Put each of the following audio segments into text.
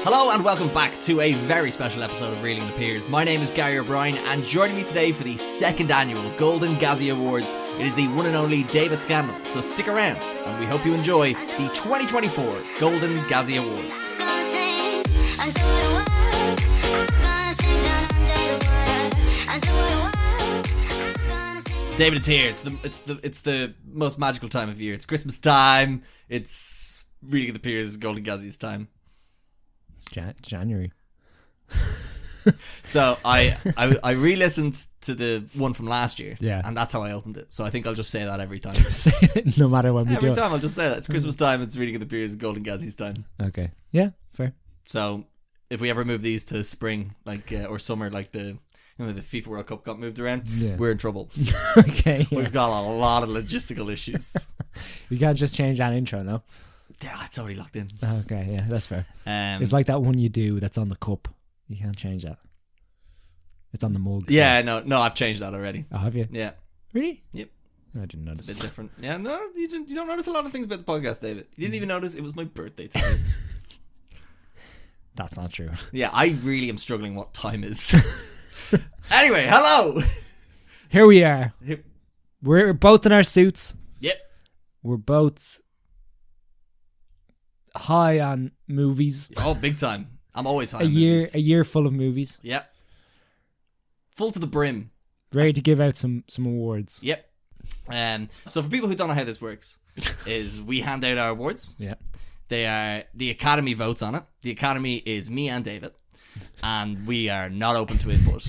Hello and welcome back to a very special episode of Reeling the Peers. My name is Gary O'Brien and joining me today for the second annual Golden Gazzie Awards, it is the one and only David Scandal. So stick around and we hope you enjoy the 2024 Golden Gazzie Awards. David, it's here. It's the most magical time of year. It's Christmas time. It's Reeling the Peers, Golden Gazzie's time. It's January. So I re-listened to the one from last year, and that's how I opened it. So I think I'll just say that every time. Say it no matter when we do it. Every time I'll just say that. It's Christmas time. It's Reeling the Peers, Golden Gazzie's time. Okay. Yeah, fair. So if we ever move these to spring, or summer, like the FIFA World Cup got moved around, we're in trouble. Okay. We've got a lot of logistical issues. You can't just change that intro, no? Yeah, it's already locked in. Okay, yeah, that's fair. It's like that one you do that's on the cup. You can't change that. It's on the mug. Yeah, no, I've changed that already. Oh, have you? Yeah. Really? Yep. I didn't notice. It's a bit different. Yeah, no, you don't notice a lot of things about the podcast, David. You didn't even notice it was my birthday today. That's not true. Yeah, I really am struggling what time is. Anyway, hello! Here we are. We're both in our suits. Yep. We're both high on movies. Oh, big time. I'm always high a on year movies. A year full of movies. Yep. Full to the brim. Ready to give out some awards. Yep. So for people who don't know how this works, is we hand out our awards. Yeah. The Academy votes on it. The Academy is me and David. And we are not open to input.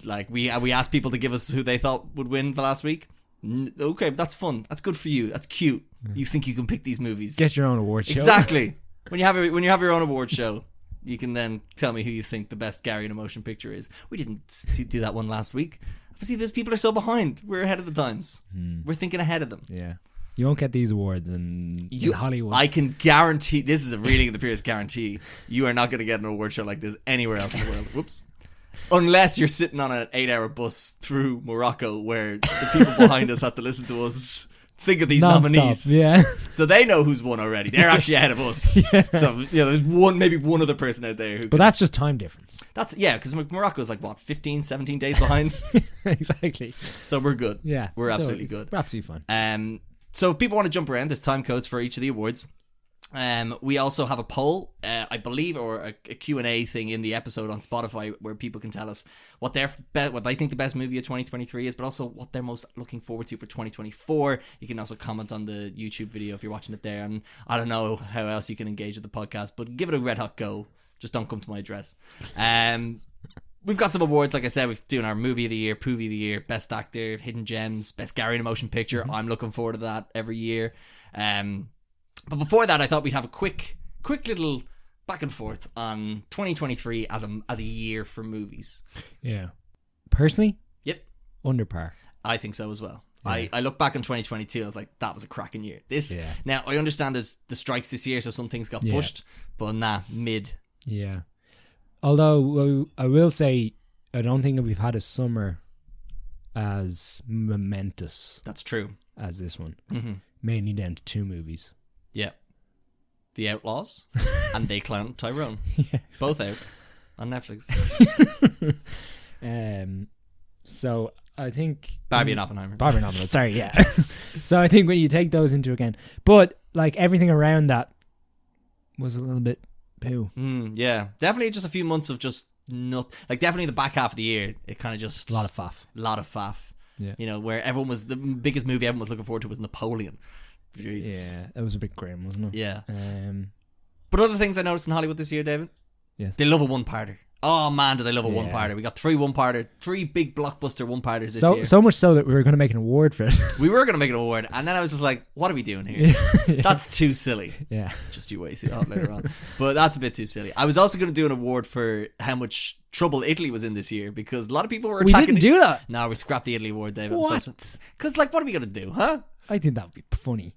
Like we asked people to give us who they thought would win the last week. Okay, but that's fun. That's good for you. That's cute. You think you can pick these movies? Get your own award show. Exactly. When you have your own award show, you can then tell me who you think the best Gary in a motion picture is. We didn't do that one last week. See, those people are so behind. We're ahead of the times. We're thinking ahead of them. Yeah. You won't get these awards in Hollywood. I can guarantee, this is a Reeling of the Peers guarantee, you are not going to get an award show like this anywhere else in the world. Whoops. Unless you're sitting on an 8-hour bus through Morocco where the people behind us have to listen to us think of these nominees. Yeah. So they know who's won already. They're actually ahead of us. Yeah. So, there's maybe one other person out there who But that's just time difference. Because Morocco's like, 15, 17 days behind? Exactly. So we're good. Yeah. We're absolutely good. We're absolutely fine. So if people want to jump around, there's time codes for each of the awards. We also have a poll, I believe, or a Q&A thing in the episode on Spotify where people can tell us what they think the best movie of 2023 is, but also what they're most looking forward to for 2024. You can also comment on the YouTube video if you're watching it there, and I don't know how else you can engage with the podcast, but give it a red hot go. Just don't come to my address. We've got some awards, like I said. We're doing our movie of the year, Poovie of the year, best actor, hidden gems, best Gary in a motion picture. I'm looking forward to that every year. But before that, I thought we'd have a quick little back and forth on 2023 as a year for movies. Yeah. Personally? Yep. Under par. I think so as well. Yeah. I look back on 2022 and I was like, that was a cracking year. Now, I understand there's the strikes this year, so some things got pushed, but mid. Yeah. Although, I will say, I don't think that we've had a summer as momentous. That's true. As this one. Mm-hmm. Mainly down to two movies. Yeah. The Outlaws and They Clown Tyrone. Both out on Netflix. So I think Barbie and Oppenheimer. Sorry, yeah. So I think when you take those into account, but like everything around that was a little bit poo. Yeah, definitely just a few months of just definitely the back half of the year. It kind of just a lot of faff. Yeah. Where the biggest movie everyone was looking forward to was Napoleon. Jesus. Yeah, it was a bit grim, wasn't it? Yeah. But other things I noticed in Hollywood this year, David. Yes. They love a one-parter. Oh man, do they love a one-parter. We got three big blockbuster one-parters this year. So much so that we were going to make an award for it. We were going to make an award, and then I was just like, what are we doing here? That's too silly. Yeah. Just you wait, see that later on. But that's a bit too silly. I was also going to do an award for how much trouble Italy was in this year, because a lot of people were attacking. We didn't do that. No, we scrapped the Italy award, David. What? Because what are we going to do, huh? I think that would be funny.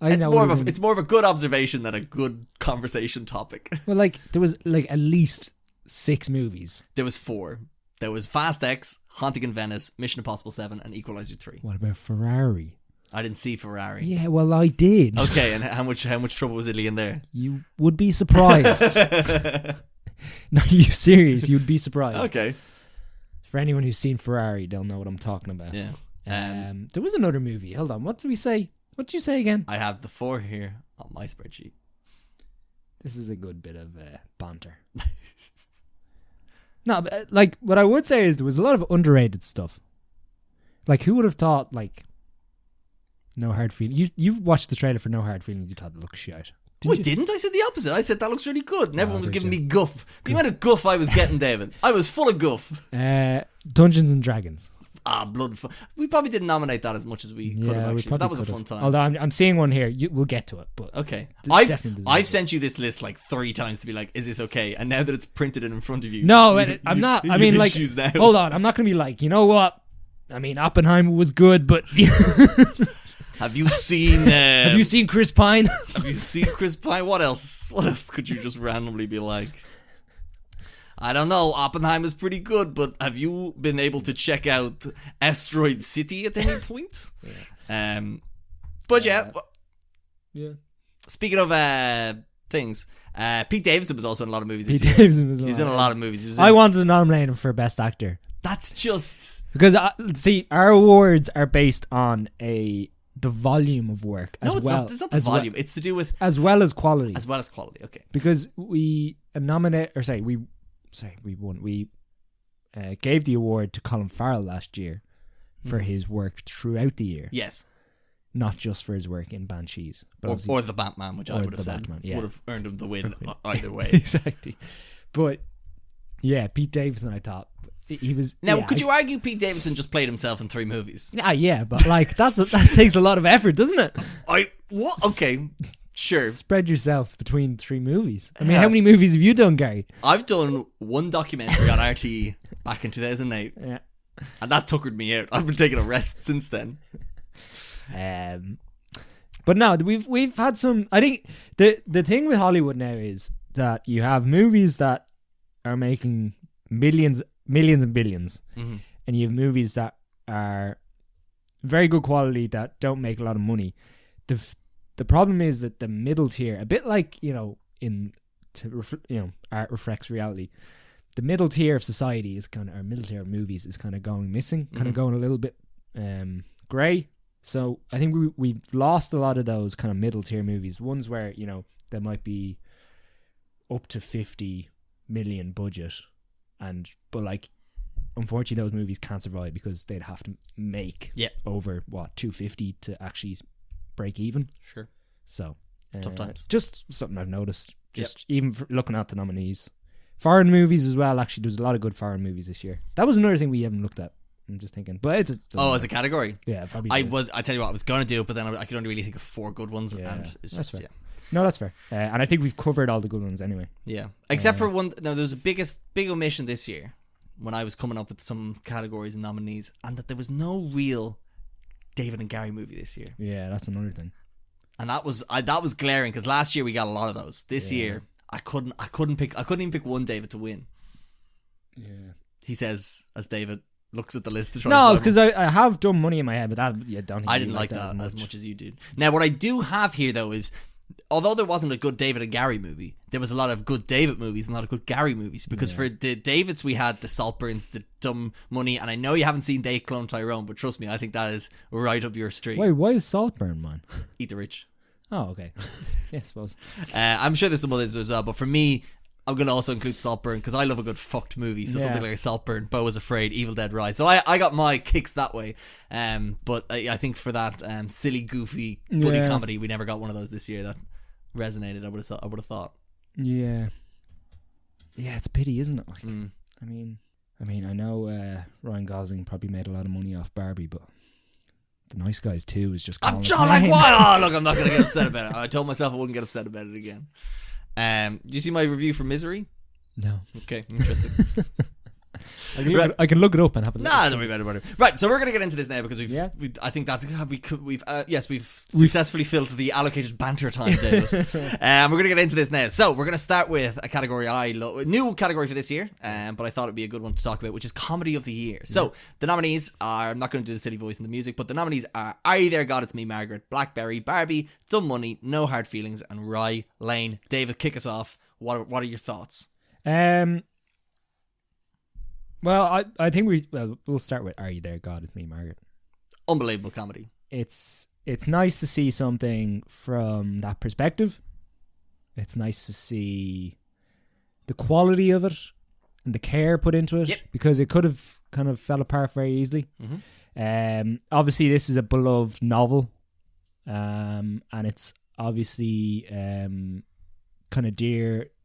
It's more of a good observation than a good conversation topic. Well, there was at least 6 movies. There was 4. There was Fast X, Haunting in Venice, Mission Impossible 7, and Equalizer 3. What about Ferrari? I didn't see Ferrari. Yeah, well, I did. Okay, and how much trouble was Italy in there? You would be surprised. No, you serious? You'd be surprised. Okay. For anyone who's seen Ferrari, they'll know what I'm talking about. Yeah. There was another movie. Hold on. What did we say? What did you say again? I have the 4 here on my spreadsheet. This is a good bit of banter. No, but, like, what I would say is there was a lot of underrated stuff. Like, who would have thought, like, No Hard Feelings? You watched the trailer for No Hard Feelings, you thought it looked shit. Didn't. I said the opposite. I said that looks really good. And everyone was giving did me guff. The amount of guff I was getting, David. I was full of guff. Dungeons and Dragons. We probably didn't nominate that as much as we could have actually. But that was a fun time. Although I'm seeing one here. We'll get to it. But okay. I've I've sent you this list like 3 times to be like, is this okay? And now that it's printed in front of you. No, I'm not. I mean, like, now. Hold on. I'm not going to be like, you know what? I mean, Oppenheimer was good, but... Have you seen... have you seen Chris Pine? Have you seen Chris Pine? What else? What else could you just randomly be like? I don't know. Oppenheimer's pretty good, but have you been able to check out Asteroid City at any point? Yeah. But yeah. Yeah. Speaking of things, Pete Davidson was also in a lot of movies this year. He's in a lot of movies. I wanted to nominate him for Best Actor. That's just... Because, see, our awards are based on the volume of work as well. It's not the volume. It's to do with... As well as quality. As well as quality, okay. Because we won. We gave the award to Colin Farrell last year for his work throughout the year. Yes. Not just for his work in Banshees. But or The Batman, which I would have said would have earned him the win either way. Exactly. But, yeah, Pete Davidson, I thought... He was... Now, could you argue Pete Davidson just played himself in 3 movies? Yeah, but like that takes a lot of effort, doesn't it? What? Okay, sure. Spread yourself between 3 movies. I mean, how many movies have you done, Gary? I've done 1 documentary on RTE back in 2008. Yeah. And that tuckered me out. I've been taking a rest since then. But no, we've had some... I think the thing with Hollywood now is that you have movies that are making millions and billions, and you have movies that are very good quality that don't make a lot of money. The problem is that the middle tier, a bit like, art reflects reality. The middle tier of society is kind of, or middle tier of movies is kind of going missing, kind of going a little bit grey. So I think we've lost a lot of those kind of middle tier movies, ones where there might be up to 50 million budget. But like, unfortunately, those movies can't survive because they'd have to make over 250 to actually break even. Sure. So tough times. Just something I've noticed. Even for looking at the nominees, foreign movies as well. Actually, there's a lot of good foreign movies this year. That was another thing we haven't looked at. I'm just thinking, but it's as a category. Yeah, probably. I tell you what, I was gonna do it, but then I could only really think of 4 good ones, and it's that's just fair. No, that's fair. And I think we've covered all the good ones anyway. Yeah. Except for one. No, there was a big omission this year when I was coming up with some categories and nominees, and that there was no real David and Gary movie this year. Yeah, that's another thing. And that was glaring, because last year we got a lot of those. This year I couldn't even pick one David to win. Yeah. He says as David looks at the list to try. No, because I have done Money in my head, but that don't. I didn't like that as much as you did. Now, what I do have here though is, although there wasn't a good David and Gary movie, there was a lot of good David movies and a lot of good Gary movies. Because for the Davids, we had the Saltburns, the Dumb Money, and I know you haven't seen They Clone Tyrone, but trust me, I think that is right up your street. Wait, why is Saltburn mine? Eat the Rich. Oh, okay. Yeah, I suppose. I'm sure there's some others as well, but for me, I'm going to also include Saltburn because I love a good fucked movie. So something like Saltburn, Beau is Afraid, Evil Dead Rise. So I got my kicks that way. But I think for that silly, goofy buddy comedy, we never got one of those this year that resonated. I would have thought. Yeah. Yeah, it's a pity, isn't it? Like, I mean, I know Ryan Gosling probably made a lot of money off Barbie, but The Nice Guys 2 is just. I'm John like what? Oh, look, I'm not going to get upset about it. I told myself I wouldn't get upset about it again. Did you see my review for Misery? No. Okay, interesting. I can look it up and have a look. Nah, don't worry about it. Right, so we're gonna get into this now because I think that's we've successfully filled the allocated banter time, David. We're gonna get into this now. So we're gonna start with a category new category for this year, but I thought it'd be a good one to talk about, which is comedy of the year. So the nominees are, I'm not gonna do the silly voice and the music, but the nominees are You There God, It's Me Margaret, Blackberry, Barbie, Dumb Money, No Hard Feelings, and Rye Lane. David, kick us off. What are your thoughts? Well, I think we'll start with Are You There God, It's Me Margaret. Unbelievable comedy. It's nice to see something from that perspective. It's nice to see the quality of it and the care put into it, because it could have kind of fell apart very easily. Obviously this is a beloved novel, and it's obviously kind of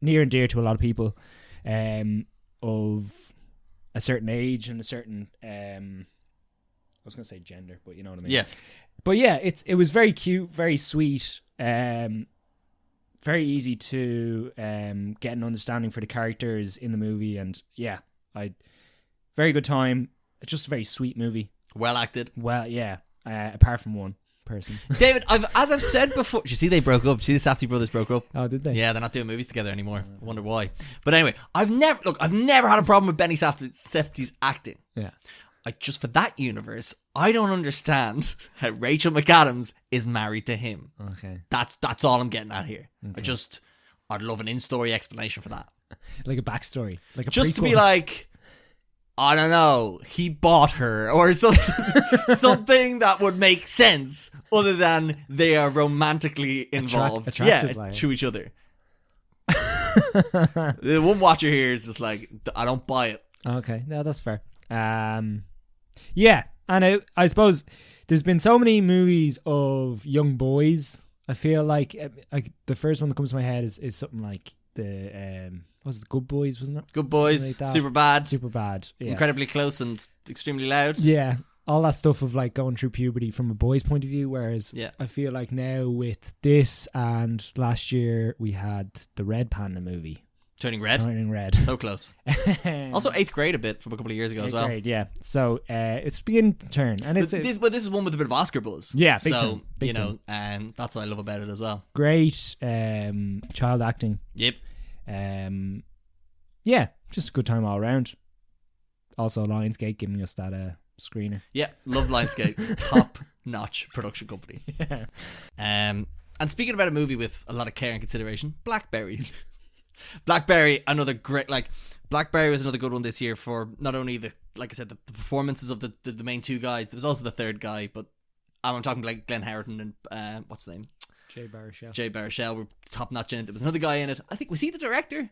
near and dear to a lot of people of a certain age and a certain I was going to say gender, but you know what I mean. But it was very cute, very sweet, very easy to get an understanding for the characters in the movie, and very good time. It's just a very sweet movie. Well acted. Well, apart from one person. David, as I've said before, you see they broke up. See the Safdie brothers broke up. Oh, did they? Yeah, they're not doing movies together anymore. I wonder why. But anyway, I've never had a problem with Benny Safdie's acting. Yeah. Just for that universe, I don't understand how Rachel McAdams is married to him. Okay. That's all I'm getting at here. Okay. I'd love an in-story explanation for that. Like a backstory. Like a just prequel. To be like, I don't know, he bought her or something that would make sense other than they are romantically involved to each other. The one watcher here is just like, I don't buy it. Okay, no, that's fair. And I suppose there's been so many movies of young boys. I feel like the first one that comes to my head is something like the was it Good Boys, wasn't it? Good Boys, like Super Bad, yeah. Incredibly Close and Extremely Loud. Yeah, all that stuff of like going through puberty from a boy's point of view. Whereas I feel like now with this, and last year we had the Red Panda movie. Turning Red. So close. Also 8th grade a bit from a couple of years ago as well. 8th grade, yeah. So it's beginning to turn. And this is one with a bit of Oscar buzz. Yeah, big time. And that's what I love about it as well. Great child acting. Yep. Just a good time all around. Also Lionsgate giving us that screener. Yeah, love Lionsgate. Top notch production company. Yeah. And speaking about a movie with a lot of care and consideration, Blackberry. Blackberry, another great, Blackberry was another good one this year for not only the performances of the main two guys. There was also the third guy, but I'm talking like Glenn Howerton and what's his name? Jay Baruchel were top notch in it. There was another guy in it. I think, was he the director?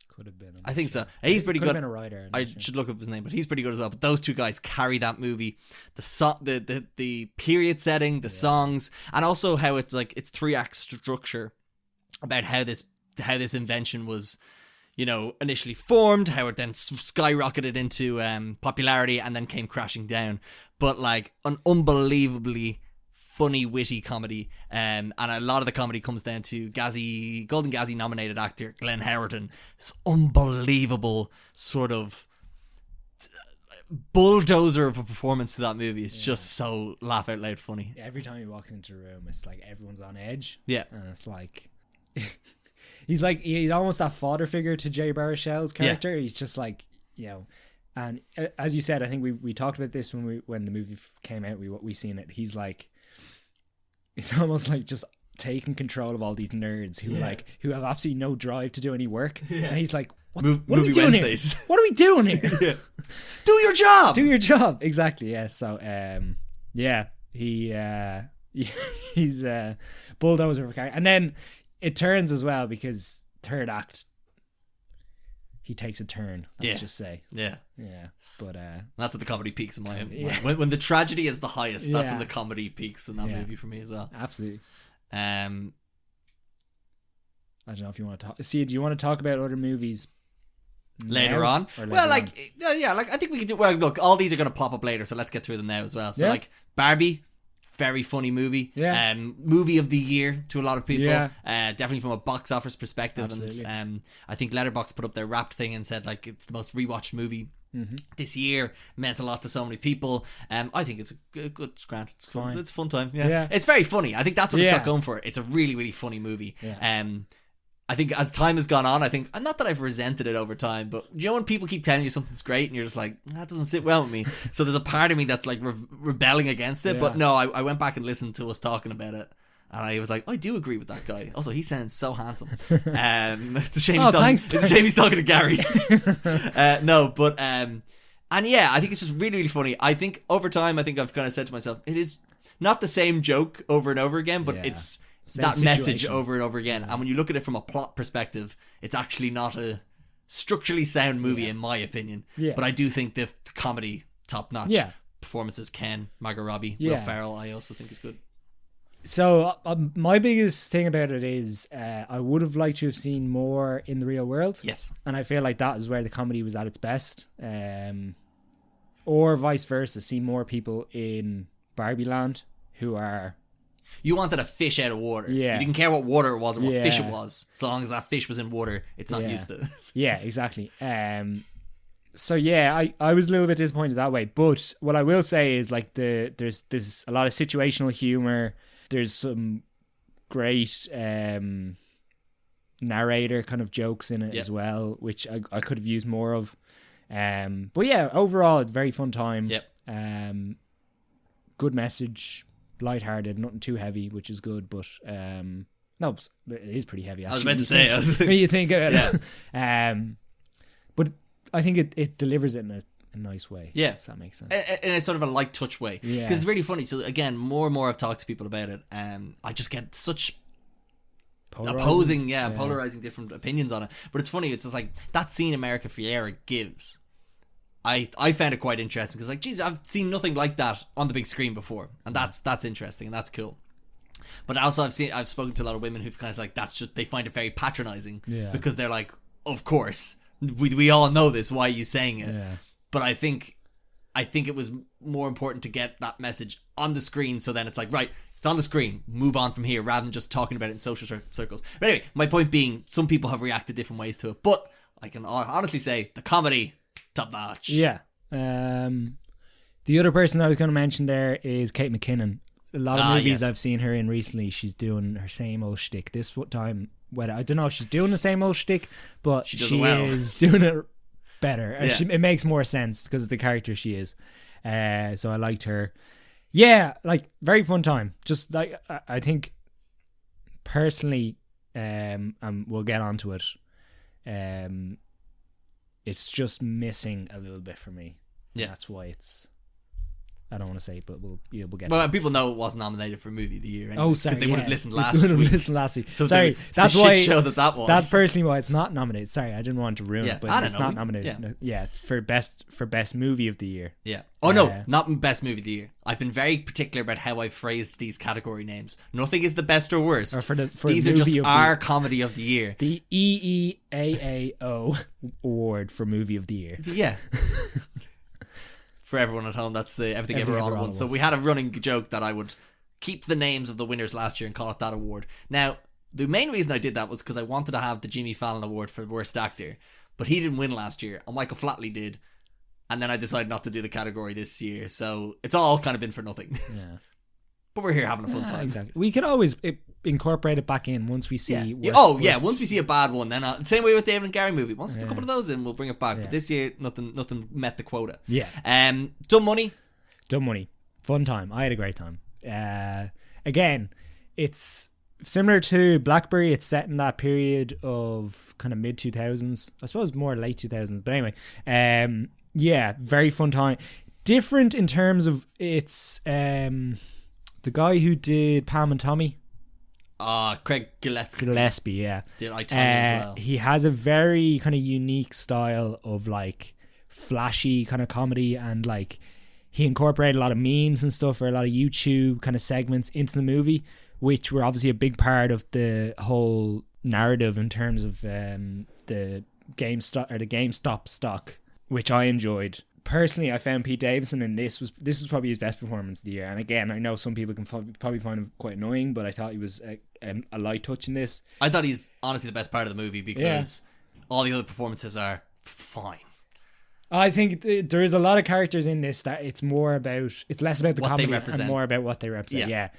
Could have been. I think so. He's pretty good. Could have been a writer. I should look up his name, but he's pretty good as well. But those two guys carry that movie. The period setting, the songs, and also how it's 3-act structure about how this invention was, initially formed, how it then skyrocketed into popularity and then came crashing down. But an unbelievably funny, witty comedy, and a lot of the comedy comes down to Golden Gazzie nominated actor Glenn Howerton. This unbelievable sort of bulldozer of a performance to that movie. It's just so laugh out loud funny. Every time he walks into a room, it's like everyone's on edge. Yeah, and it's like he's almost that father figure to Jay Baruchel's character. He's just and as you said, I think we talked about this when the movie came out. We seen it. He's like, it's almost like just taking control of all these nerds who have absolutely no drive to do any work. Yeah. And he's like, what are we doing Wednesdays. Here? What are we doing here? Yeah. Do your job. Do your job. Exactly. Yeah. So he's bulldozer for character. And then it turns as well, because third act he takes a turn. Let's just say. Yeah. Yeah. But that's what the comedy peaks in my when the tragedy is the highest, that's when the comedy peaks in that movie for me as well. Absolutely. I don't know if you want to talk. See, do you want to talk about other movies later on? Well, I think we could do. Well, look, all these are going to pop up later, so let's get through them now as well. So, Barbie, very funny movie. Yeah. Movie of the year to a lot of people. Yeah. Definitely from a box office perspective. Absolutely. And I think Letterboxd put up their Wrapped thing and said it's the most rewatched movie this year. Meant a lot to so many people. I think it's a good scrant. It's fun. It's a fun time. Yeah. It's very funny. I think that's what it's got going for it. It's a really, really funny movie. I think as time has gone on, I think, not that I've resented it over time, but you know when people keep telling you something's great and you're just like, that doesn't sit well with me. So there's a part of me that's like rebelling against it. But no, I went back and listened to us talking about it. And I was like, I do agree with that guy. Also, he sounds so handsome. It's a shame he's talking to Gary. And yeah, I think it's just really, really funny. I think over time, I think I've kind of said to myself, it is not the same joke over and over again, but it's that message over and over again. And when you look at it from a plot perspective, it's actually not a structurally sound movie in my opinion. But I do think the comedy top notch. Performances, Ken, Margot Robbie, Will Ferrell, I also think is good. So my biggest thing about it is I would have liked to have seen more in the real world. Yes. And I feel like that is where the comedy was at its best. Or vice versa, see more people in Barbie Land who are... You wanted a fish out of water. Yeah. You didn't care what water it was or what fish it was. So long as that fish was in water, it's not used to. Yeah, exactly. So yeah, I was a little bit disappointed that way. But what I will say is like there's a lot of situational humor. There's some great narrator kind of jokes in it as well, which I could have used more of. But yeah, overall, it's a very fun time. Good message. Lighthearted, nothing too heavy, which is good, but no, it is pretty heavy actually. I was about to say when you think about it. But I think it delivers it in a nice way. Yeah, if that makes sense. In a sort of a light touch way. Because it's really funny. So again, more and more I've talked to people about it, I just get such polarizing different opinions on it. But it's funny, it's just like that scene America Fiera gives. I found it quite interesting because, like, geez, I've seen nothing like that on the big screen before, and that's interesting and that's cool. But also I've spoken to a lot of women who've kind of like they find it very patronizing because they're like, of course we all know this. Why are you saying it? But I think it was more important to get that message on the screen, so then it's like, right, it's on the screen, move on from here, rather than just talking about it in social circles. But anyway, my point being, some people have reacted different ways to it, but I can honestly say the comedy, top notch. Yeah. The other person I was going to mention there is Kate McKinnon. A lot of movies I've seen her in recently, she's doing her same old shtick. This time, I don't know if she's doing the same old shtick, but she is doing it better. It makes more sense because of the character she is. So I liked her. Yeah, like, very fun time. Just like, I think personally, and we'll get onto it, it's just missing a little bit for me. Yeah, that's why it's. I don't want to say it, but we'll get. Well, people know it wasn't nominated for Movie of the Year. Anyway, oh, sorry, because they would have listened last week. So sorry, that's why shit show that was. That's personally why it's not nominated. Sorry, I didn't want to ruin it, but it's not nominated. Yeah, for best movie of the year. Yeah. Oh no, not best movie of the year. I've been very particular about how I phrased these category names. Nothing is the best or worst. For these are just our comedy of the year. The EEAAO award for movie of the year. Yeah. For everyone at home, that's the Everything Ever All at Once. So we had a running joke that I would keep the names of the winners last year and call it that award. Now, the main reason I did that was because I wanted to have the Jimmy Fallon Award for Worst Actor, but he didn't win last year, and Michael Flatley did, and then I decided not to do the category this year, so it's all kind of been for nothing. Yeah. But we're here having a fun time. Exactly. We could always incorporate it back in once we see. Once we see a bad one, then same way with David and Gary movie. Once there's a couple of those in, we'll bring it back. But this year, nothing met the quota. Yeah. Dumb Money. Fun time. I had a great time. Again, it's similar to Blackberry. It's set in that period of kind of mid 2000s. I suppose more late 2000s. But anyway, very fun time. Different in terms of it's the guy who did Pam and Tommy. Craig Gillespie. Did I Tommy as well. He has a very kind of unique style of like flashy kind of comedy, and like he incorporated a lot of memes and stuff, or a lot of YouTube kind of segments into the movie, which were obviously a big part of the whole narrative in terms of the GameStop stock, which I enjoyed. Personally, I found Pete Davidson in this was probably his best performance of the year. And again, I know some people can probably find him quite annoying, but I thought he was a light touch in this. I thought he's honestly the best part of the movie because all the other performances are fine. I think there is a lot of characters in this that it's less about the What they comedy represent. and more about what they represent. Yeah.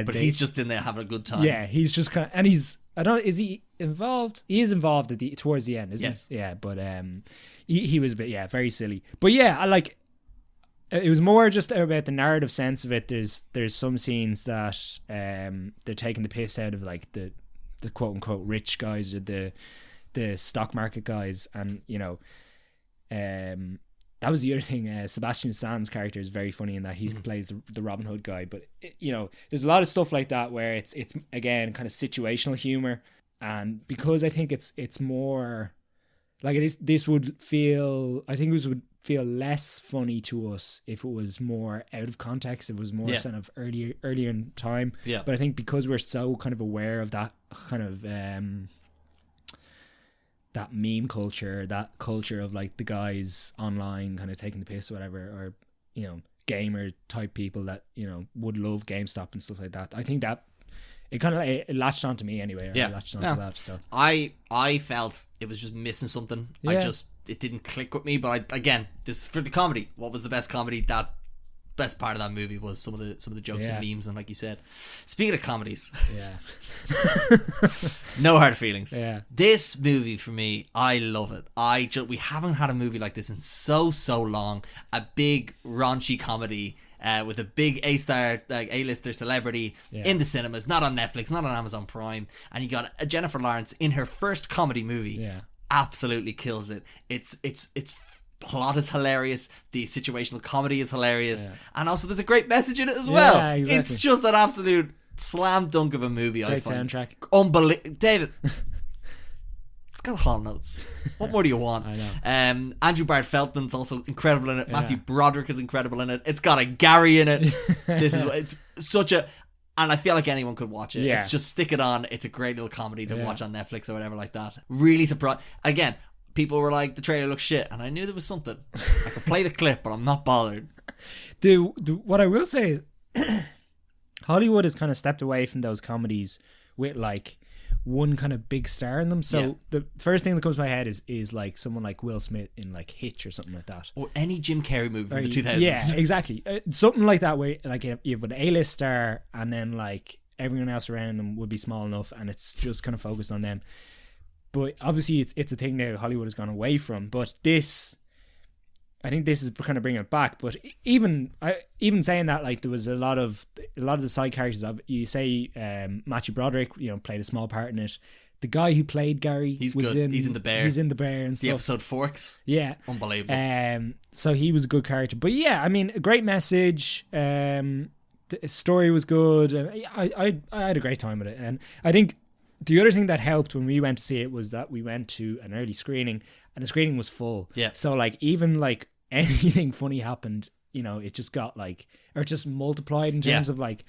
But he's just in there having a good time. Yeah, he's just kind of, and is he involved? He is involved towards the end, isn't Yes. he? Yeah, but he was a bit, very silly. But yeah, I like, it was more just about the narrative sense of it. There's some scenes that they're taking the piss out of like the quote unquote rich guys or the stock market guys, and that was the other thing. Sebastian Stan's character is very funny in that he plays the Robin Hood guy. But there's a lot of stuff like that where it's again kind of situational humor, and because I think it's more like it is. This would feel. I think this would feel less funny to us if it was more out of context. If it was more kind of earlier in time. Yeah. But I think because we're so kind of aware of that kind of that meme culture, that culture of like the guys online kind of taking the piss or whatever, or gamer type people that would love GameStop and stuff like that. I think that it kind of it latched onto me anyway. I latched onto that. So I felt it was just missing something. Yeah. It didn't click with me. But this is for the comedy. What was the best comedy? That best part of that movie was some of the jokes and memes, and like you said, speaking of comedies, no hard feelings. Yeah. This movie for me, I love it. We haven't had a movie like this in so long. A big raunchy comedy with a big A-star, like A-lister celebrity in the cinemas, not on Netflix, not on Amazon Prime, and you got Jennifer Lawrence in her first comedy movie. Yeah. Absolutely kills it. It's plot is hilarious, the situational comedy is hilarious, and also there's a great message in it as well. Exactly. It's just an absolute slam dunk of a movie. Great I find soundtrack. Unbelievable. David, it's got Hall Notes. What more do you want? I know. Andrew Bart Feldman's also incredible in it. Matthew Broderick is incredible in it. It's got a Gary in it. It's such a, and I feel like anyone could watch it. It's just stick it on. It's a great little comedy to watch on Netflix or whatever like that. Really surprised. Again, people were like, the trailer looks shit, and I knew there was something. I could play the clip, but I'm not bothered. What I will say is Hollywood has kind of stepped away from those comedies with like one kind of big star in them. So the first thing that comes to my head is like someone like Will Smith in like Hitch or something like that, or any Jim Carrey movie from the 2000s. Yeah, exactly. Something like that where like you have an A-list star and then like everyone else around them would be small enough, and it's just kind of focused on them. But obviously it's a thing now Hollywood has gone away from. But I think this is kind of bringing it back. But even saying that, like there was a lot of the side characters of, you say Matthew Broderick, played a small part in it. The guy who played Gary, he's good. He's in The Bear. He's in The Bear and stuff. The episode Forks. Yeah, unbelievable. So he was a good character. But yeah, I mean, a great message. The story was good, and I had a great time with it. And I think the other thing that helped when we went to see it was that we went to an early screening, and the screening was full. Yeah. So like even like anything funny happened, it just got like, or just multiplied in terms of like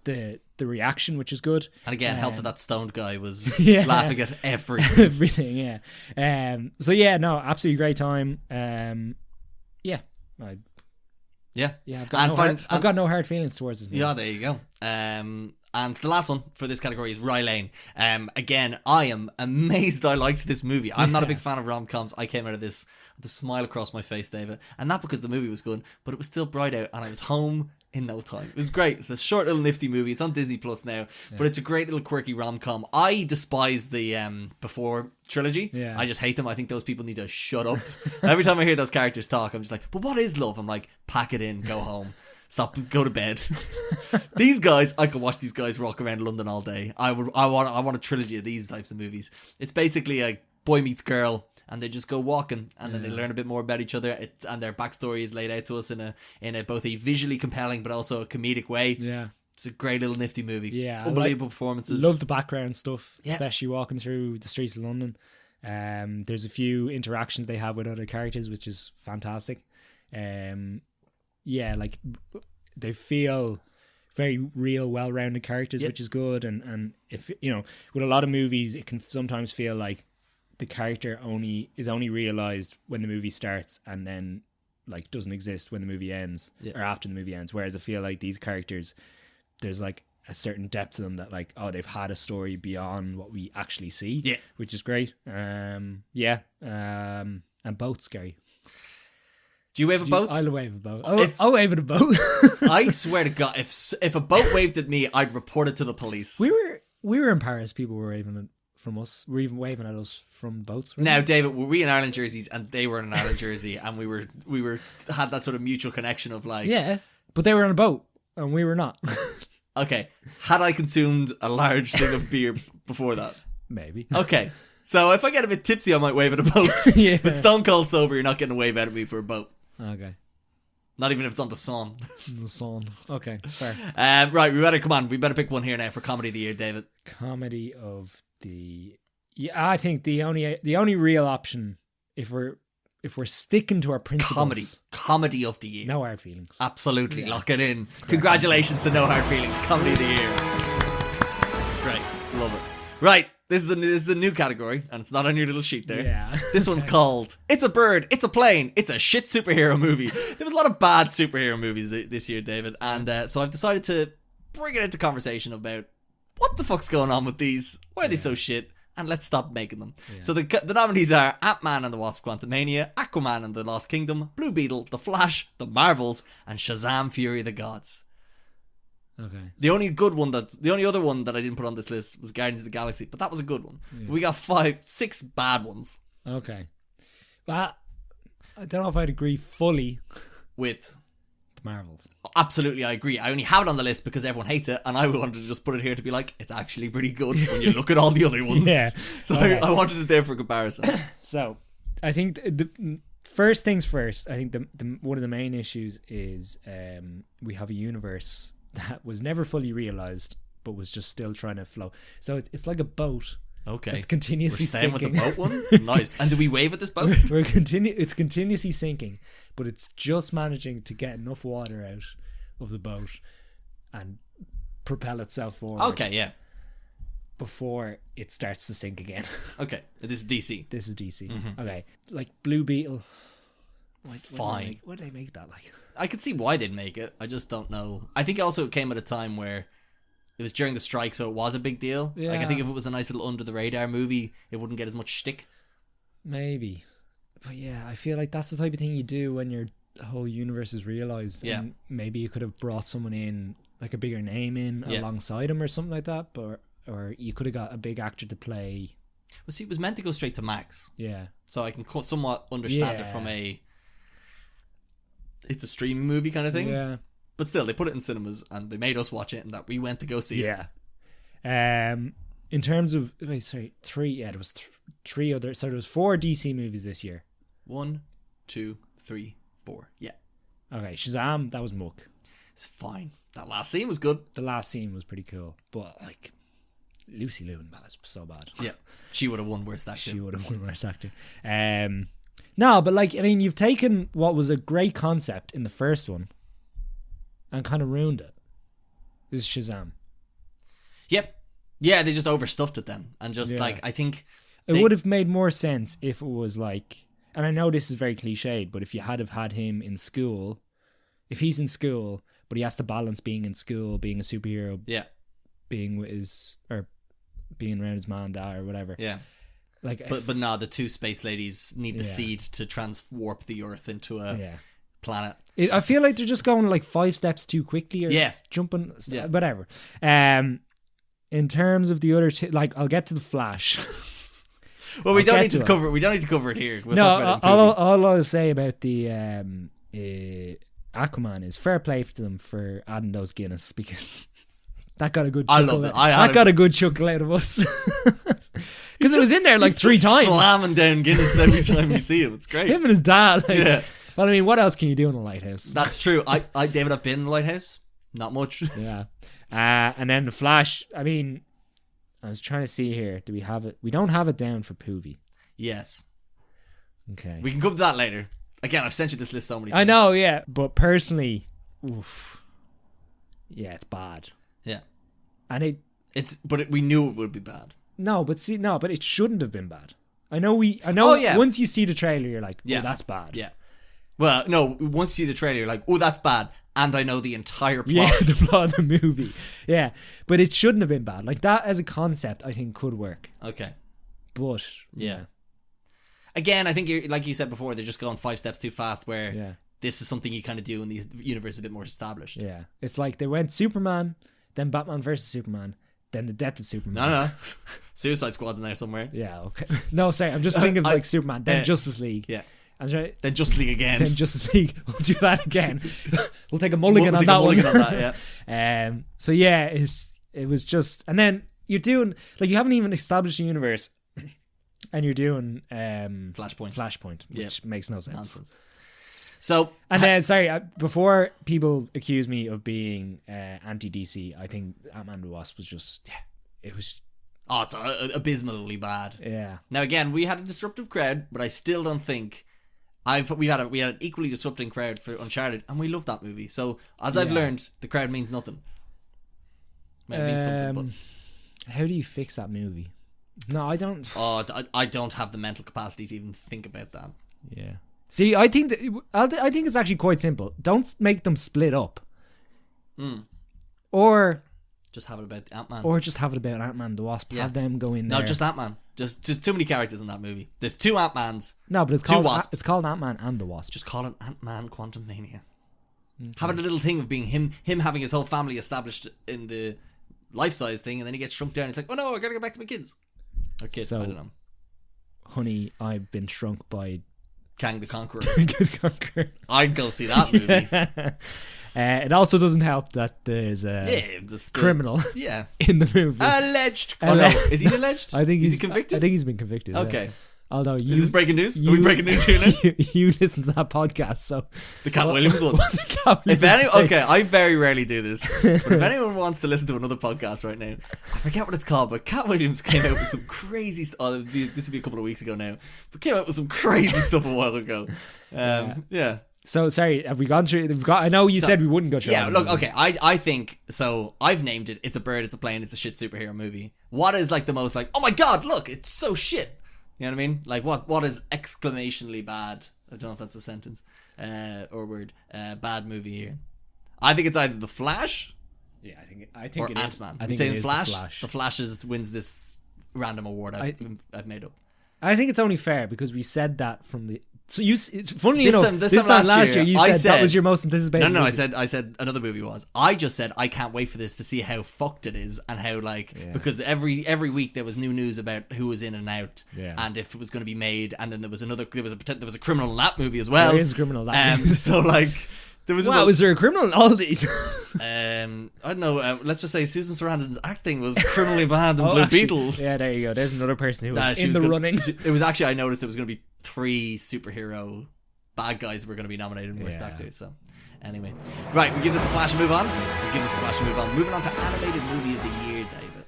the reaction, which is good. And again, helped that stoned guy was laughing at everything. Everything, yeah. So yeah, no, absolutely great time. I've got no hard feelings towards this movie. Yeah, there you go. And the last one for this category is Rye Lane. Again, I am amazed I liked this movie. I'm not a big fan of rom-coms. I came out of this with a smile across my face, David. And not because the movie was good, but it was still bright out and I was home in no time. It was great. It's a short little nifty movie. It's on Disney Plus now, but it's a great little quirky rom-com. I despise the Before trilogy. Yeah. I just hate them. I think those people need to shut up. Every time I hear those characters talk, I'm just like, but what is love? I'm like, pack it in, go home. Stop, go to bed. These guys, I could watch these guys rock around London all day. I want a trilogy of these types of movies. It's basically a boy meets girl, and they just go walking, and then they learn a bit more about each other. And their backstory is laid out to us in a both a visually compelling but also a comedic way. Yeah. It's a great little nifty movie. Yeah, unbelievable performances. Love the background stuff, especially walking through the streets of London. There's a few interactions they have with other characters, which is fantastic. Like they feel very real, well-rounded characters, which is good. And if with a lot of movies, it can sometimes feel like the character is only realized when the movie starts, and then like doesn't exist when the movie ends or after the movie ends. Whereas I feel like these characters, there's like a certain depth to them that like, they've had a story beyond what we actually see, which is great. And both scary. Do you wave at boats? I'll wave a boat. I'll wave at a boat. I swear to God, if a boat waved at me, I'd report it to the police. We were in Paris. People were waving from us. Were even waving at us from boats. Now, David, were we in Ireland jerseys and they were in an Ireland jersey, and we were had that sort of mutual connection of like, yeah, but they were on a boat and we were not. Okay, had I consumed a large thing of beer before that? Maybe. Okay, so if I get a bit tipsy, I might wave at a boat. Yeah. But stone cold sober, you're not getting a wave out of me for a boat. Okay. Not even if it's on the sun. The sun. Okay, fair. Right, we better pick one here now for comedy of the year, David. Comedy of the... Yeah, I think the only real option, if we're sticking to our principles... Comedy of the year. No hard feelings. Absolutely, lock it in. Congratulations to No Hard Feelings, comedy of the year. Great, love it. Right, this is a new category, and it's not on your little sheet there. Yeah. This one's called It's a Bird, It's a Plane, It's a Shit Superhero Movie. There was a lot of bad superhero movies this year, David, and so I've decided to bring it into conversation about what the fuck's going on with these? Why are they so shit? And let's stop making them. Yeah. So the nominees are Ant-Man and the Wasp: Quantumania, Aquaman and the Lost Kingdom, Blue Beetle, The Flash, The Marvels, and Shazam! Fury of the Gods. Okay. The only other one that I didn't put on this list was Guardians of the Galaxy, but that was a good one. Yeah. We got 6 bad ones. Okay. But I don't know if I'd agree fully with the Marvels. Absolutely, I agree. I only have it on the list because everyone hates it, and I wanted to just put it here to be like, it's actually pretty good when you look at all the other ones. Yeah. So okay. I wanted it there for comparison. So, I think the first things first, I think the one of the main issues is we have a universe that was never fully realized, but was just still trying to flow. So it's like a boat. Okay. It's continuously sinking. We're staying with the boat one? Nice. And do we wave at this boat? It's continuously sinking, but it's just managing to get enough water out of the boat and propel itself forward. Okay, yeah. Before it starts to sink again. Okay. This is DC. This is DC. Mm-hmm. Okay. Like Blue Beetle. Fine. Why did they make that? Like, I could see why they'd make it. I just don't know. I think also it came at a time where it was during the strike, so it was a big deal. Yeah. Like, I think if it was a nice little under the radar movie, it wouldn't get as much shtick. Maybe. But yeah, I feel like that's the type of thing you do when your whole universe is realized. Yeah. And maybe you could have brought someone in, like a bigger name in alongside him or something like that. But or you could have got a big actor to play. Well, see, it was meant to go straight to Max. Yeah. So I can somewhat understand it from it's a streaming movie kind of thing. Yeah. But still, they put it in cinemas and they made us watch it, and that we went to go see it. Yeah. In terms of three. Yeah, there was 3 other. So there was 4 DC movies this year. 1, 2, 3, 4. Yeah. Okay, Shazam, that was muck. It's fine. That last scene was good. The last scene was pretty cool, but like Lucy Liu was so bad. Yeah, she would have won worst actor. No, but like, I mean, you've taken what was a great concept in the first one and kind of ruined it. This is Shazam. Yep. Yeah, they just overstuffed it then. And just like, I think... It would have made more sense if it was like... And I know this is very cliched, but if you had had him in school... If he's in school, but he has to balance being in school, being a superhero... Yeah. Being with his... Or being around his mom and dad or whatever. Yeah. Like, but no, the 2 space ladies need the seed to transwarp the Earth into a planet. I feel like they're just going like 5 steps too quickly or jumping, whatever. In terms of the other like, I'll get to the Flash. Well, we don't need to cover it here. We'll talk about it all I'll say about the Aquaman is fair play to them for adding those Guinness, because that got a good chuckle. I love it. That got a good chuckle out of us. Because it was in there like 3 times. Slamming down Guinness every time you see him. It's great. Him and his dad. Like, yeah. Well, I mean, what else can you do in a lighthouse? That's true. David, I've been in the lighthouse. Not much. Yeah. And then the Flash. I mean, I was trying to see here. Do we have it? We don't have it down for Poovie. Yes. Okay. We can come to that later. Again, I've sent you this list so many times. I know, yeah. But personally, it's bad. Yeah. And we knew it would be bad. No, but it shouldn't have been bad. I know. Once you see the trailer, you're like, oh, that's bad. Yeah. Well, no, once you see the trailer, you're like, oh, that's bad. And I know the entire plot. Yeah, the plot of the movie. Yeah. But it shouldn't have been bad. Like, that as a concept, I think could work. Okay. But, yeah. again, I think you're, like you said before, they're just going 5 steps too fast. Where Yeah. this is something you kind of do when the universe is a bit more established. Yeah. It's like they went Superman, then Batman versus Superman, then the death of Superman. No. Suicide Squad in there somewhere. Yeah, okay. No, sorry, I'm just thinking of like Superman, then Justice League. Yeah. I'm sorry, Then Justice League again. then Justice League. We'll do that again. We'll take a mulligan on that one. Yeah. So yeah, it was just, and then you're doing, like, you haven't even established a universe, and you're doing Flashpoint, which makes no sense. Nonsense. So, and then sorry, before people accuse me of being anti-DC, I think Ant-Man and the Wasp was just, it was. Oh, it's abysmally bad. Yeah. Now again, we had a disruptive crowd, but I still don't think we had an equally disrupting crowd for Uncharted, and we loved that movie. So as I've learned, the crowd means nothing. It means something, but how do you fix that movie? No, I don't. Oh, I don't have the mental capacity to even think about that. Yeah. See, I think I think it's actually quite simple. Don't make them split up. Or just have it about Ant-Man. Or just have it about Ant-Man and the Wasp. Yeah. Have them go in there. No, just Ant-Man. Just too many characters in that movie. There's 2 Ant-Mans. No, but it's called Ant-Man and the Wasp. Just call it Ant-Man Quantumania. Okay. Having a little thing of being him having his whole family established in the life-size thing, and then he gets shrunk down. It's like, oh no, I gotta go back to my kids. Or kid, so, I don't know. Honey, I've been shrunk by Kang the Conqueror. I'd go see that movie. It also doesn't help that there's a criminal in the movie. Alleged. Oh no, is he alleged? I think is he convicted? I think he's been convicted. Okay. Yeah. Although is this breaking news? Are we breaking news here now? You listen to that podcast, so the Cat Williams one. Okay, I very rarely do this, but if anyone wants to listen to another podcast right now, I forget what it's called, but Cat Williams came out with some crazy stuff. Oh, this would be a couple of weeks ago now, but came out with some crazy stuff a while ago. Yeah. So sorry, have we gone through? I know you said we wouldn't go through. Yeah, look, okay. I think so. I've named it. It's a bird. It's a plane. It's a shit superhero movie. What is like the most like? Oh my god! Look, it's so shit. You know what I mean? Like what is exclamationally bad? I don't know if that's a sentence or word. Bad movie here. I think it's either The Flash. Yeah, I think or it is. Ant-Man. I think saying it is Flash. The Flash wins this random award I've made up. I think it's only fair because we said that from the. So it's funny, this time last year you said that was your most anticipated. No, movie. I said another movie was. I just said I can't wait for this to see how fucked it is and how because every week there was new news about who was in and out and if it was going to be made, and then there was a criminal in that movie as well. There is a criminal in that movie. So like. There was is there a criminal in all these? I don't know. Let's just say Susan Sarandon's acting was criminally bad in Blue Beetle. Yeah, there you go. There's another person who was in the running. It was actually, I noticed it was going to be 3 superhero bad guys were going to be nominated in Worst Actor. So, anyway. Right, we give this the Flash and move on. Moving on to Animated Movie of the Year, David.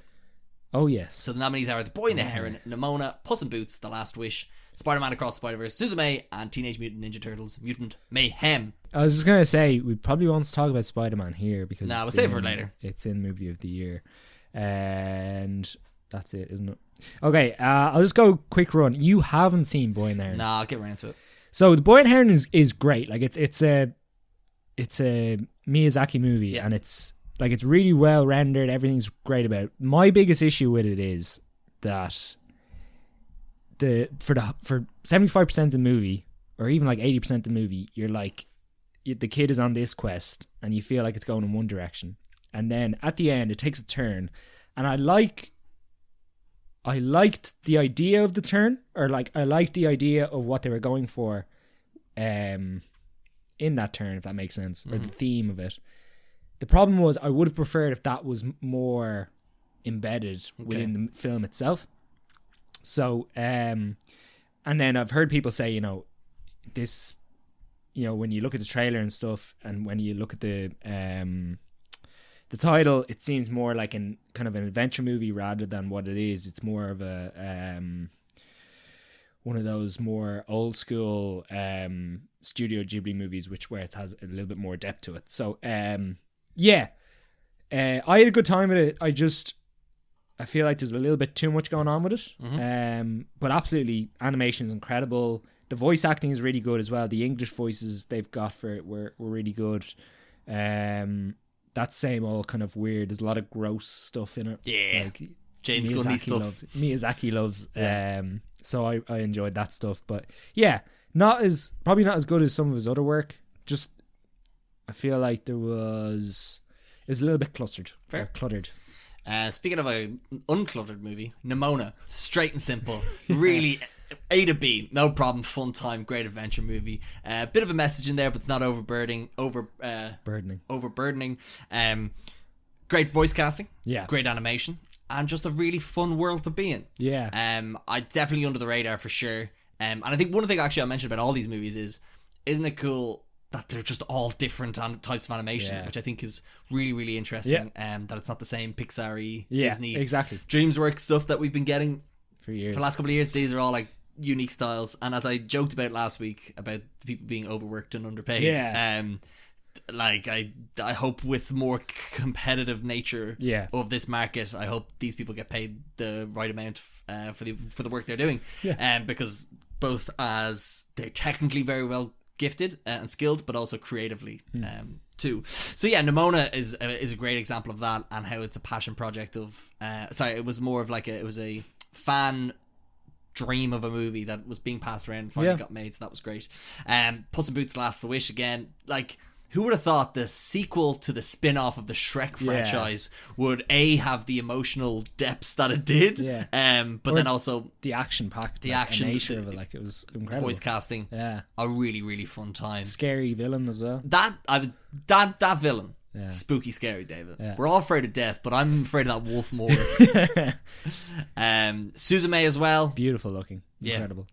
Oh, yes. So the nominees are The Boy and the Heron, Nimona, Puss in Boots, The Last Wish, Spider-Man Across the Spider-Verse, Suzume, and Teenage Mutant Ninja Turtles, Mutant Mayhem. I was just going to say, we probably won't talk about Spider-Man here because we'll save it for later. It's in Movie of the Year. And that's it, isn't it? Okay, I'll just go quick run. You haven't seen Boy and the Heron. Nah, I'll get around to it. So The Boy and the Heron is great. Like it's a Miyazaki movie, and it's really well rendered. Everything's great about it. My biggest issue with it is that for 75% of the movie, or even like 80% of the movie, you're like, the kid is on this quest and you feel like it's going in one direction, and then at the end it takes a turn, and I liked the idea of the turn, or like I liked the idea of what they were going for in that turn, if that makes sense, or the theme of it. The problem was I would have preferred if that was more embedded within the film itself. So and then I've heard people say, this, when you look at the trailer and stuff, and when you look at the title, it seems more like an kind of an adventure movie rather than what it is. It's more of a one of those more old school Studio Ghibli movies, where it has a little bit more depth to it. So I had a good time with it. I feel like there's a little bit too much going on with it. But absolutely, animation is incredible. The voice acting is really good as well. The English voices they've got for it were really good. That same old kind of weird. There's a lot of gross stuff in it. Yeah, like James Gunn stuff. Miyazaki loves So I enjoyed that stuff. But yeah, probably not as good as some of his other work. Just I feel like it was a little bit cluttered. Speaking of an uncluttered movie, Nimona, straight and simple, really A to B, no problem, fun time, great adventure movie. Bit of a message in there, but it's not overburdening. Great voice casting, great animation, and just a really fun world to be in. I definitely under the radar for sure. And I think one thing actually I mentioned about all these movies is, isn't it cool that they're just all different types of animation, which I think is really, really interesting. That it's not the same Pixar-y, Disney, exactly, DreamWorks stuff that we've been getting for years. For the last couple of years. These are all like unique styles. And as I joked about last week about people being overworked and underpaid, like I hope with more competitive nature of this market, I hope these people get paid the right amount for the work they're doing. Because both as they're technically very well gifted and skilled, but also creatively too. So yeah, Nimona is a great example of that, and how it's a passion project of it was more of like it was a fan dream of a movie that was being passed around and finally got made, so that was great. Puss in Boots: Last Wish, again, like, who would have thought the sequel to the spin-off of the Shrek franchise would have the emotional depths that it did, but or then also the action packed, action nature of it, like, it was incredible. Voice casting, a really, really fun time. Scary villain as well. That villain, spooky, scary, David. We're all afraid of death, but I'm afraid of that wolf more. Suzume as well, beautiful looking, incredible.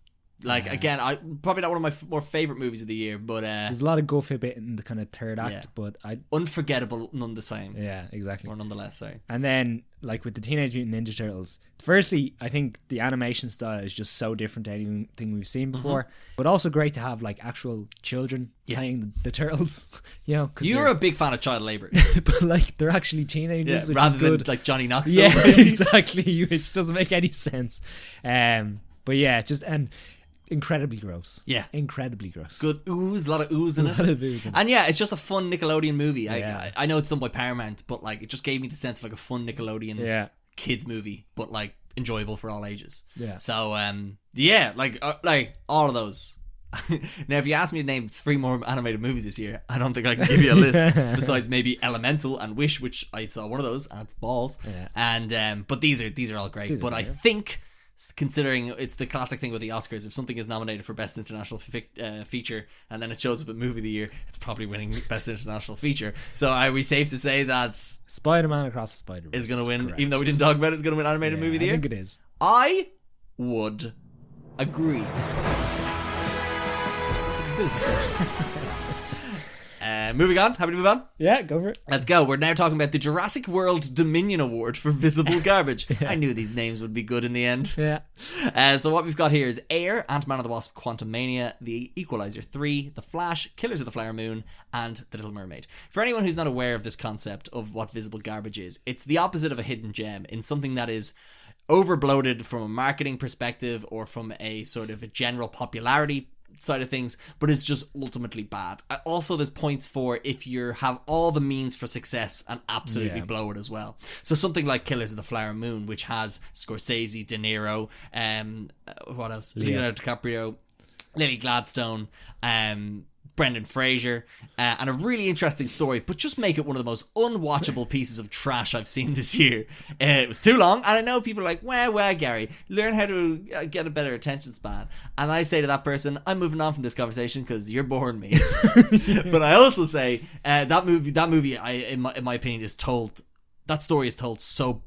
Like, again, probably not one of my more favourite movies of the year, but there's a lot of guffy bit in the kind of third act, but unforgettable none the same. Yeah, exactly. Or nonetheless, sorry. And then, like, with the Teenage Mutant Ninja Turtles, firstly, I think the animation style is just so different to anything we've seen before, but also great to have, like, actual children playing the turtles. You know, you're a big fan of child labour, but like, they're actually teenagers, which rather is good. Than like Johnny Knoxville. Yeah, exactly, which doesn't make any sense. But yeah, just incredibly gross. Yeah. Incredibly gross. Good ooze, a lot of ooze in it. And yeah, it's just a fun Nickelodeon movie. I know it's done by Paramount, but like, it just gave me the sense of like a fun Nickelodeon kids movie, but like enjoyable for all ages. Yeah. So like all of those. Now, if you ask me to name 3 more animated movies this year, I don't think I can give you a list. Besides maybe Elemental and Wish, which I saw one of those, and it's balls. Yeah. And but these are all great. But I think, considering it's the classic thing with the Oscars, if something is nominated for Best International Feature and then it shows up at Movie of the Year, it's probably winning Best International Feature. So are we safe to say that Spider-Man Across the Spider-Verse is going to win, even though we didn't talk about it, it's going to win Animated Movie of the Year? I think it is. I would agree. Moving on. Happy to move on? Yeah, go for it. Let's go. We're now talking about the Jurassic World Dominion Award for Visible Garbage. I knew these names would be good in the end. Yeah. So what we've got here is Air, Ant-Man and the Wasp, Quantumania, The Equalizer 3, The Flash, Killers of the Flower Moon, and The Little Mermaid. For anyone who's not aware of this concept of what visible garbage is, it's the opposite of a hidden gem in something that is overbloated from a marketing perspective or from a sort of a general popularity side of things, but it's just ultimately bad. Also, there's points for if you have all the means for success and absolutely blow it as well. So something like Killers of the Flower Moon, which has Scorsese, De Niro, what else? Leonardo DiCaprio, Lily Gladstone, Brendan Fraser, and a really interesting story, but just make it one of the most unwatchable pieces of trash I've seen this year. It was too long, and I know people are like, well, Gary, learn how to get a better attention span. And I say to that person, I'm moving on from this conversation because you're boring me. But I also say that movie, in my opinion, is told. That story is told so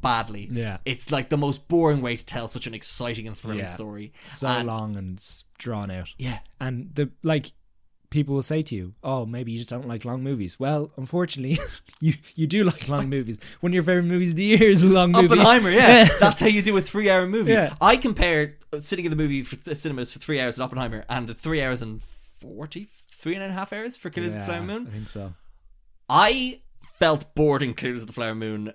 badly. Yeah, it's like the most boring way to tell such an exciting and thrilling story. So long and drawn out. Yeah, and people will say to you, oh, maybe you just don't like long movies. Well, unfortunately, you do like long movies. One of your favourite movies of the year is a long movie. Oppenheimer, yeah. That's how you do a 3-hour movie. Yeah. I compare sitting in the cinemas for 3 hours at Oppenheimer and the 3 hours and 3.5 hours for Killers of the Flower Moon. I think so. I felt bored in Killers of the Flower Moon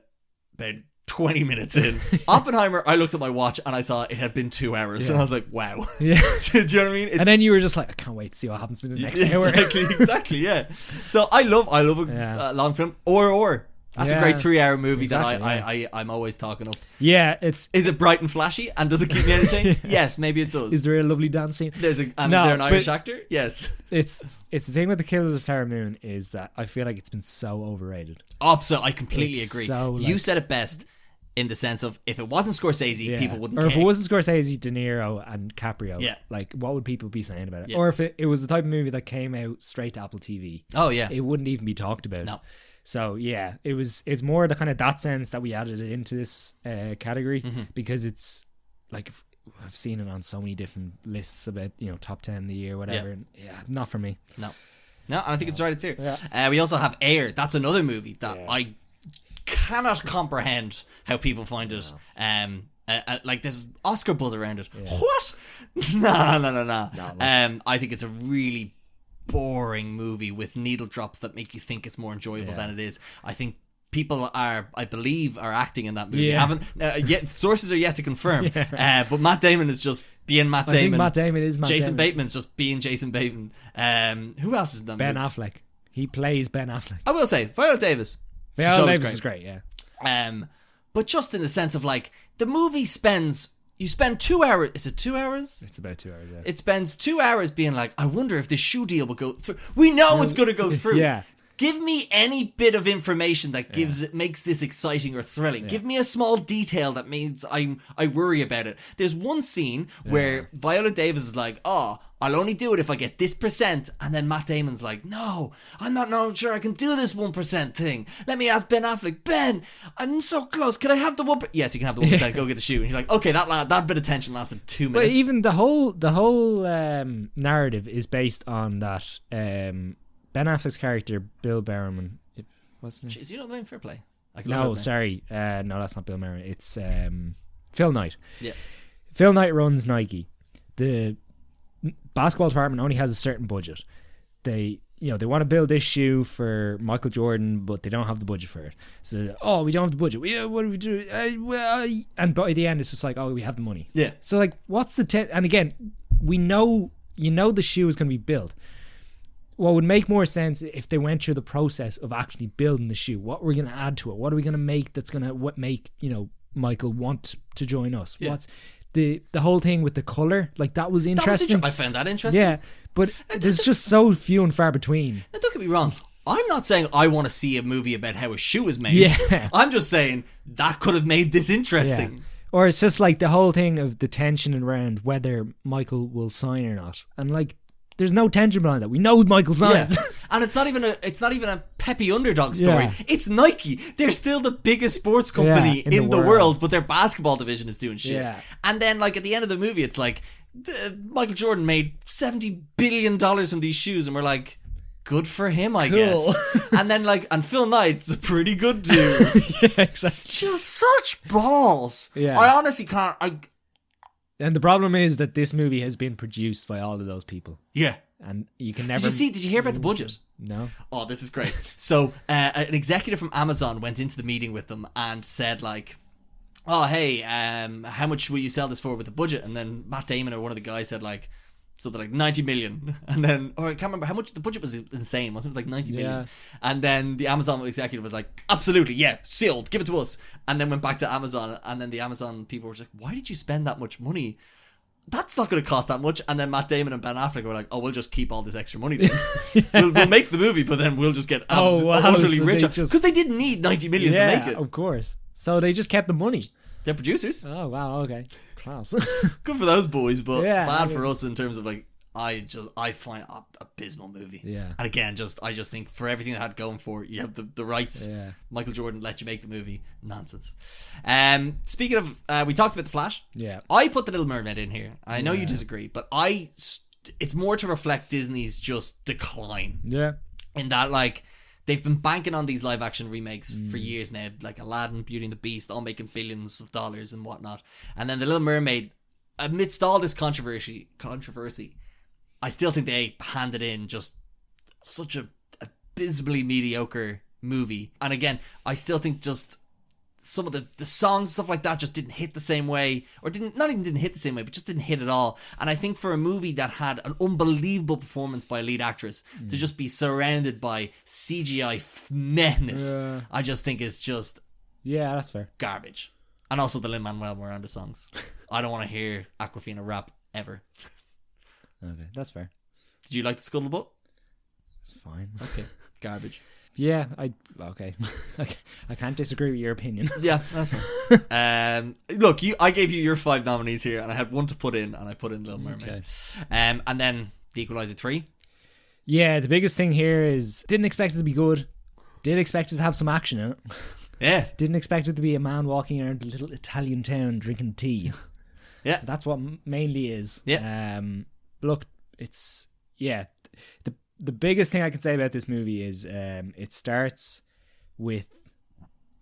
about 20 minutes in. Oppenheimer, I looked at my watch and I saw it had been 2 hours, and I was like, wow. Yeah. Do you know what I mean? And then you were just like, I can't wait to see what happens in the next hour. Exactly, yeah. So I love a long film, or That's a great 3-hour movie that I'm always talking up. Yeah, Is it bright and flashy, and does it keep me entertained? Yes, maybe it does. Is there a lovely dance scene? Is there an Irish actor? Yes. It's the thing with the Killers of Flower Moon is that I feel like it's been so overrated. So I completely agree. So, you said it best in the sense of if it wasn't Scorsese, people wouldn't care. Or if it wasn't Scorsese, De Niro and Caprio, like what would people be saying about it? Or if it was the type of movie that came out straight to Apple TV, it wouldn't even be talked about. No. So yeah, it's more the kind of that sense that we added it into this category because it's like I've seen it on so many different lists about top 10 of the year, whatever. And not for me. No, and I think it's right. It's here. Yeah. We also have Air. That's another movie that I cannot comprehend how people find it. Like there's Oscar buzz around it. Yeah. What? No. I think it's a really boring movie with needle drops that make you think it's more enjoyable than it is. I think people I believe are acting in that movie. Yet sources are yet to confirm. But Matt Damon is just being Matt Damon. I think Matt Damon is Matt Jason Damon. Bateman's just being Jason Bateman. Who else is in that Ben movie? Affleck. He plays Ben Affleck. I will say Viola Davis. Viola Davis is great. But just in the sense of like the movie you spend 2 hours. Is it 2 hours? It's about 2 hours, yeah. It spends 2 hours being like, I wonder if this shoe deal will go through. We know it's going to go through. Give me any bit of information that makes this exciting or thrilling. Give me a small detail that means I worry about it. There's one scene where Viola Davis is like, I'll only do it if I get this %. And then Matt Damon's like, no, I'm not sure I can do this 1% thing. Let me ask Ben Affleck. Ben, I'm so close. Can I have the 1%? Yes, you can have the 1%. Go get the shoe. And he's like, okay, that bit of tension lasted 2 minutes. But even the whole narrative is based on that Ben Affleck's character, Bill Berman. What's his name? Jeez, you know the name? Fair play. No, sorry. No, that's not Bill Berman. It's Phil Knight. Yeah. Phil Knight runs Nike. The basketball department only has a certain budget. They want to build this shoe for Michael Jordan, but they don't have the budget for it. So, we don't have the budget. What do we do? And by the end, it's just like, we have the money. Yeah. So, like, what's the... And again, we know, the shoe is going to be built. What would make more sense if they went through the process of actually building the shoe? What are we going to add to it? What are we going to make that's going to make Michael want to join us? Yeah. What's the whole thing with the color? Like that was interesting. I found that interesting. Yeah, but there's just so few and far between. Now, don't get me wrong. I'm not saying I want to see a movie about how a shoe is made. Yeah. I'm just saying that could have made this interesting. Yeah. Or it's just like the whole thing of the tension around whether Michael will sign or not, and like. There's no tension behind that. We know Michael signs. Yeah. And it's not even a peppy underdog story. Yeah. It's Nike. They're still the biggest sports company in the world, but their basketball division is doing shit. Yeah. And then like at the end of the movie, it's like Michael Jordan made $70 billion from these shoes, and we're like, good for him, I guess. And then and Phil Knight's a pretty good dude. Exactly. It's just such balls. Yeah. I honestly can't. And the problem is that this movie has been produced by all of those people. Yeah. And you can never... Did you hear about the budget? No. Oh, this is great. So, an executive from Amazon went into the meeting with them and said hey, how much will you sell this for with the budget? And then Matt Damon or one of the guys said something like 90 million. And then, or I can't remember how much, the budget was insane, wasn't it? It was like 90 million. Yeah. And then the Amazon executive was like, absolutely, yeah, sealed, give it to us. And then went back to Amazon, and then the Amazon people were just like, why did you spend that much money? That's not going to cost that much. And then Matt Damon and Ben Affleck were like, we'll just keep all this extra money then. we'll make the movie, but then we'll just get utterly rich. Because they didn't need 90 million to make it. Of course. So they just kept the money. They're producers. Oh, wow, okay. Class. Good for those boys, but bad for us in terms of I find it abysmal movie. Yeah. And again, I just think for everything that had going for it, you have the rights. Yeah. Michael Jordan let you make the movie. Nonsense. Speaking of, we talked about The Flash. Yeah. I put The Little Mermaid in here. I know you disagree, but it's more to reflect Disney's just decline. Yeah. In that they've been banking on these live action remakes for years now, like Aladdin, Beauty and the Beast, all making billions of dollars and whatnot. And then The Little Mermaid, amidst all this controversy, I still think they handed in just such a abysmally mediocre movie. And again, I still think just some of the songs and stuff like that just didn't hit the same way, or not even didn't hit the same way, but just didn't hit at all. And I think for a movie that had an unbelievable performance by a lead actress to just be surrounded by CGI madness, I just think is just that's fair. garbage. And also the Lin-Manuel Miranda songs. I don't want to hear Aquafina rap ever. Okay, that's fair. Did you like the Scuttlebutt? It's fine. Okay, garbage. Yeah, okay. I can't disagree with your opinion. Yeah, that's fine. Look, I gave you your 5 nominees here, and I had one to put in, and I put in Little Mermaid. Okay. And then The Equalizer 3. Yeah, the biggest thing here is didn't expect it to be good. Did expect it to have some action in it. Yeah. Didn't expect it to be a man walking around a little Italian town drinking tea. Yeah. That's what mainly is. Yeah. Look, it's the biggest thing I can say about this movie is it starts with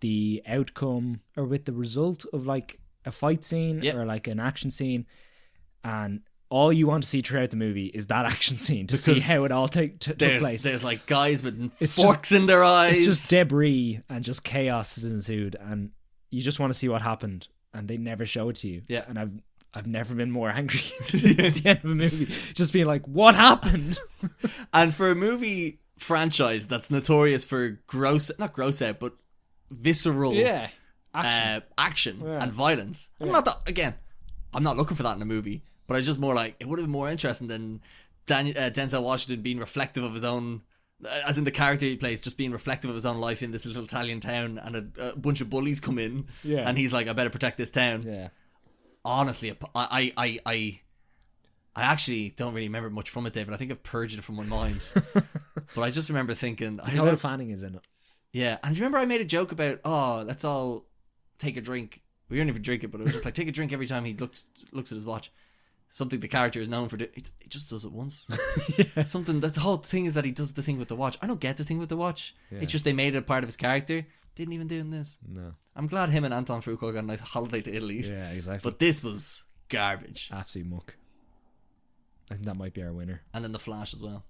the outcome or with the result of like a fight scene or like an action scene, and all you want to see throughout the movie is that action scene to see how it all took place. There's like guys with forks in their eyes. It's just debris and just chaos has ensued, and you just want to see what happened, and they never show it to you. Yeah. And I've never been more angry at the end of a movie. Just being like, what happened? And for a movie franchise that's notorious for not gross out, but visceral action and violence. I'm not looking for that in a movie, but it's just more like, it would have been more interesting than Denzel Washington being reflective of his own, as in the character he plays, just being reflective of his own life in this little Italian town, and a bunch of bullies come in, and he's like, I better protect this town. Yeah. Honestly, I actually don't really remember much from it, David. I think I've purged it from my mind. But I just remember thinking... Dakota Fanning is in it. Yeah, and do you remember I made a joke about, let's all take a drink. We didn't even drink it, but it was just like, take a drink every time he looks at his watch. Something the character is known for. He just does it once. Something, that's the whole thing, is that he does the thing with the watch. I don't get the thing with the watch. Yeah. It's just they made it a part of his character. Didn't even do in this. No. I'm glad him and Anton Fuqua got a nice holiday to Italy. Yeah, exactly. But this was garbage. Absolute muck. I think that might be our winner. And then The Flash as well.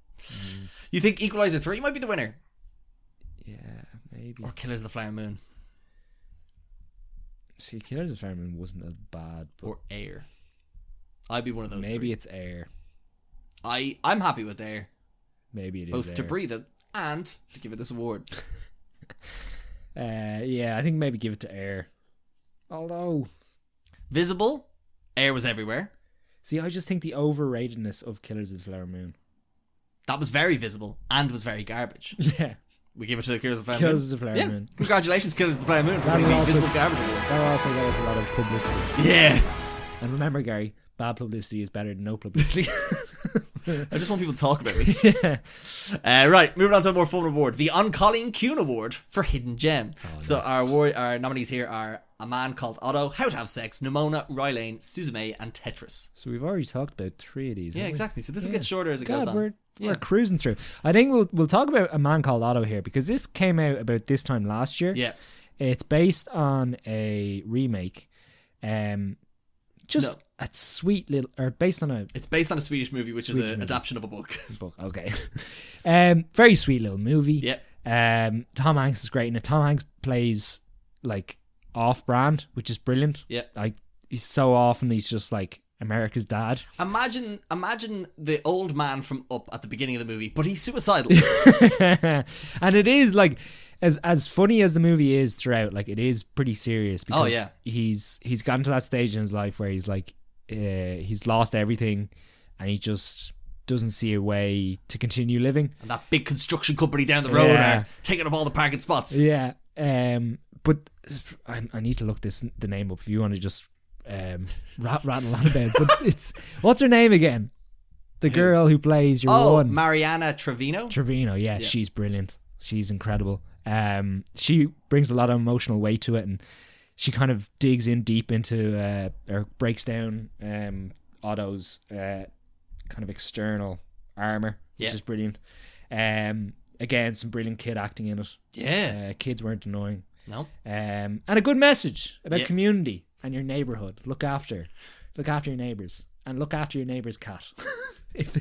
You think Equalizer 3 might be the winner? Yeah, maybe. Or Killers of the Flower Moon? See, Killers of the Flower Moon wasn't as bad. Or Air? I'd be one of those Maybe three. It's Air. I'm happy with Air. Maybe it is both Air. to breathe it and to give it this award. Yeah, I think maybe give it to Air. Although Visible, Air was everywhere. See, I just think the overratedness of Killers of the Flower Moon. That was very visible and was very garbage. Yeah. We give it to the Killers of the Flower Killers Moon. of the Flower Moon. Congratulations, Killers of the Flower Moon, for being visible garbage. That also got us a lot of publicity. Yeah. And remember, Gary, bad publicity is better than no publicity. I just want people to talk about me. Yeah. Right, moving on to a more fun award. The Colleen Kuhn Award for Hidden Gem. So nice. Our nominees here are A Man Called Otto, How to Have Sex, Nimona, Rylane, Suzume, and Tetris. So we've already talked about 3 of these. Yeah, exactly. So this will get shorter as it goes on. We're cruising through. I think we'll talk about A Man Called Otto here, because this came out about this time last year. Yeah. It's based on a remake. It's based on a Swedish movie, which is an adaptation of a book. Okay. Very sweet little movie. Yeah. Tom Hanks is great in it. Tom Hanks plays like off-brand, which is brilliant. Yeah. Like, he's so often he's just like America's dad. Imagine the old man from Up at the beginning of the movie, but he's suicidal. And it is like, as funny as the movie is throughout, like, it is pretty serious, because he's gotten to that stage in his life where he's like, he's lost everything, and he just doesn't see a way to continue living. And that big construction company down the road are taking up all the parking spots. Yeah. But I need to look the name up if you want to just rattle on about it. But what's her name again? The girl who plays your one. Mariana Trevino. Yeah, she's brilliant. She's incredible. She brings a lot of emotional weight to it, and she kind of digs in deep into or breaks down Otto's kind of external armor, which is brilliant. Again, some brilliant kid acting in it. Yeah. Kids weren't annoying. No. And a good message about community and your neighborhood. Look after your neighbors, and look after your neighbor's cat. If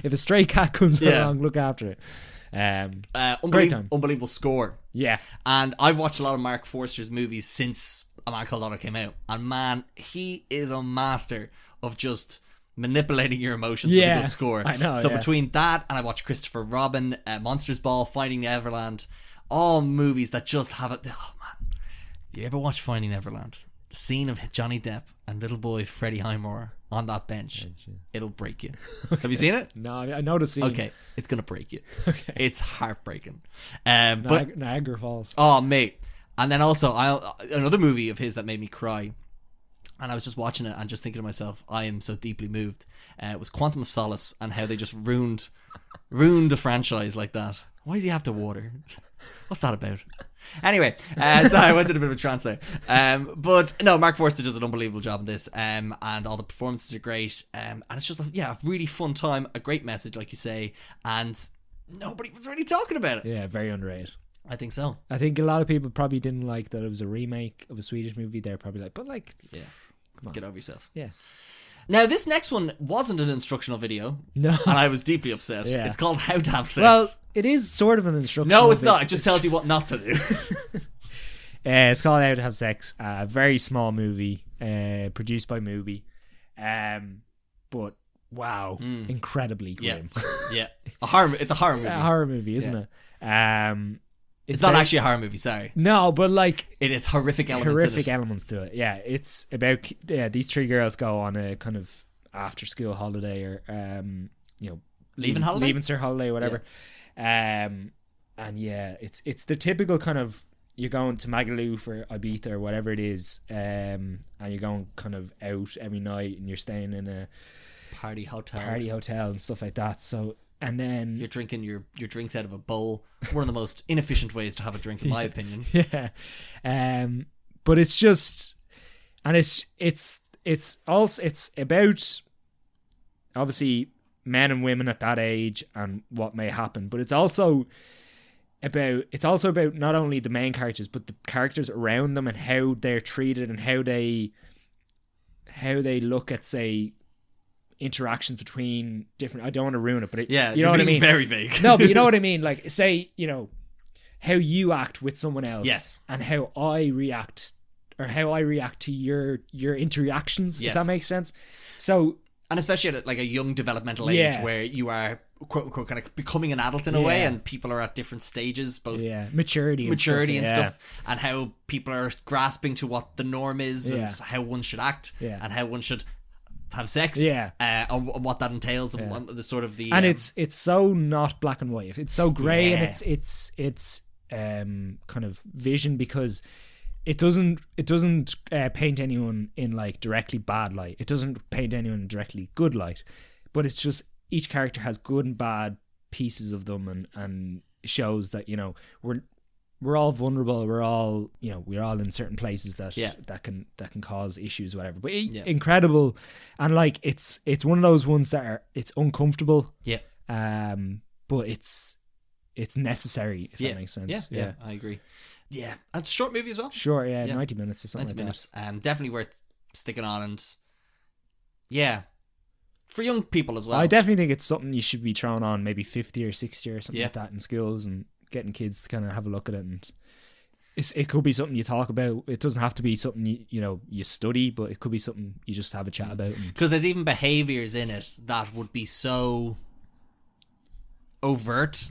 a stray cat comes along, look after it. Great time. Unbelievable score. Yeah. And I've watched a lot of Mark Forster's movies since A Man Called Otto came out. And man, he is a master of just manipulating your emotions with a good score. I know. So between that and I watched Christopher Robin, Monsters Ball, Finding Neverland, all movies that just have it. Oh man, you ever watch Finding Neverland? The scene of Johnny Depp and little boy Freddie Highmore on that bench, it'll break you. Have you seen it? No, I know the scene. Okay, it's gonna break you. Okay. It's heartbreaking. But Niagara Falls. oh mate, and then also another movie of his that made me cry, and I was just watching it and just thinking to myself, I am so deeply moved. It was Quantum of Solace and how they just ruined the franchise like that. Why does he have to water? What's that about? Anyway, so I went in a bit of a trance there. But no, Mark Forster does an unbelievable job in this, and all the performances are great. And it's just a really fun time, a great message, like you say, and nobody was really talking about it. Yeah, very underrated. I think so. I think a lot of people probably didn't like that it was a remake of a Swedish movie. They're probably like, but like, yeah, come on, get over yourself. Yeah. Now, this next one wasn't an instructional video. No. And I was deeply upset. Yeah. It's called How to Have Sex. Well, it is sort of an instructional. No, it's not. It just tells you what not to do. It's called How to Have Sex. A very small movie, produced by Poovie. But wow, incredibly grim. Yeah. It's a horror movie. A horror movie, isn't it? It's not actually a horror movie, sorry. No, but like it is horrific elements to it. Yeah, it's about these three girls go on a kind of after school holiday or leaving cert holiday or whatever. Yeah. And yeah, it's the typical kind of you're going to Magaluf or Ibiza or whatever it is, and you're going kind of out every night and you're staying in a party hotel and stuff like that. So. And then you're drinking your drinks out of a bowl. One of the most inefficient ways to have a drink, in my opinion. Yeah, but it's just, and it's about obviously men and women at that age and what may happen, but it's also about not only the main characters but the characters around them and how they're treated and how they look at, say, interactions between different. I don't want to ruin it, but you know what I mean. Very vague. No, but you know what I mean. Like, say, how you act with someone else, yes, and how I react to your interactions. Yes. If that makes sense. So, and especially at like a young developmental age where you are quote unquote kind of becoming an adult in a way, and people are at different stages, both maturity and stuff, and how people are grasping to what the norm is and how one should act and how one should have sex, and what that entails, and the sort of the and it's so not black and white. It's so grey, and it's kind of vision, because it doesn't paint anyone in like directly bad light. It doesn't paint anyone in directly good light, but it's just each character has good and bad pieces of them, and shows that we're all vulnerable. We're all in certain places that can cause issues, whatever. But incredible, and like it's one of those ones that it's uncomfortable. Yeah. But it's necessary, if that makes sense. Yeah, I agree. Yeah, and it's a short movie as well. Short, 90 minutes or something. 90 minutes. Definitely worth sticking on, and for young people as well. I definitely think it's something you should be throwing on maybe 50 or 60 or something like that in schools, and getting kids to kind of have a look at it, and it could be something you talk about. It doesn't have to be something you study, but it could be something you just have a chat about. Because there's even behaviours in it that would be so overt,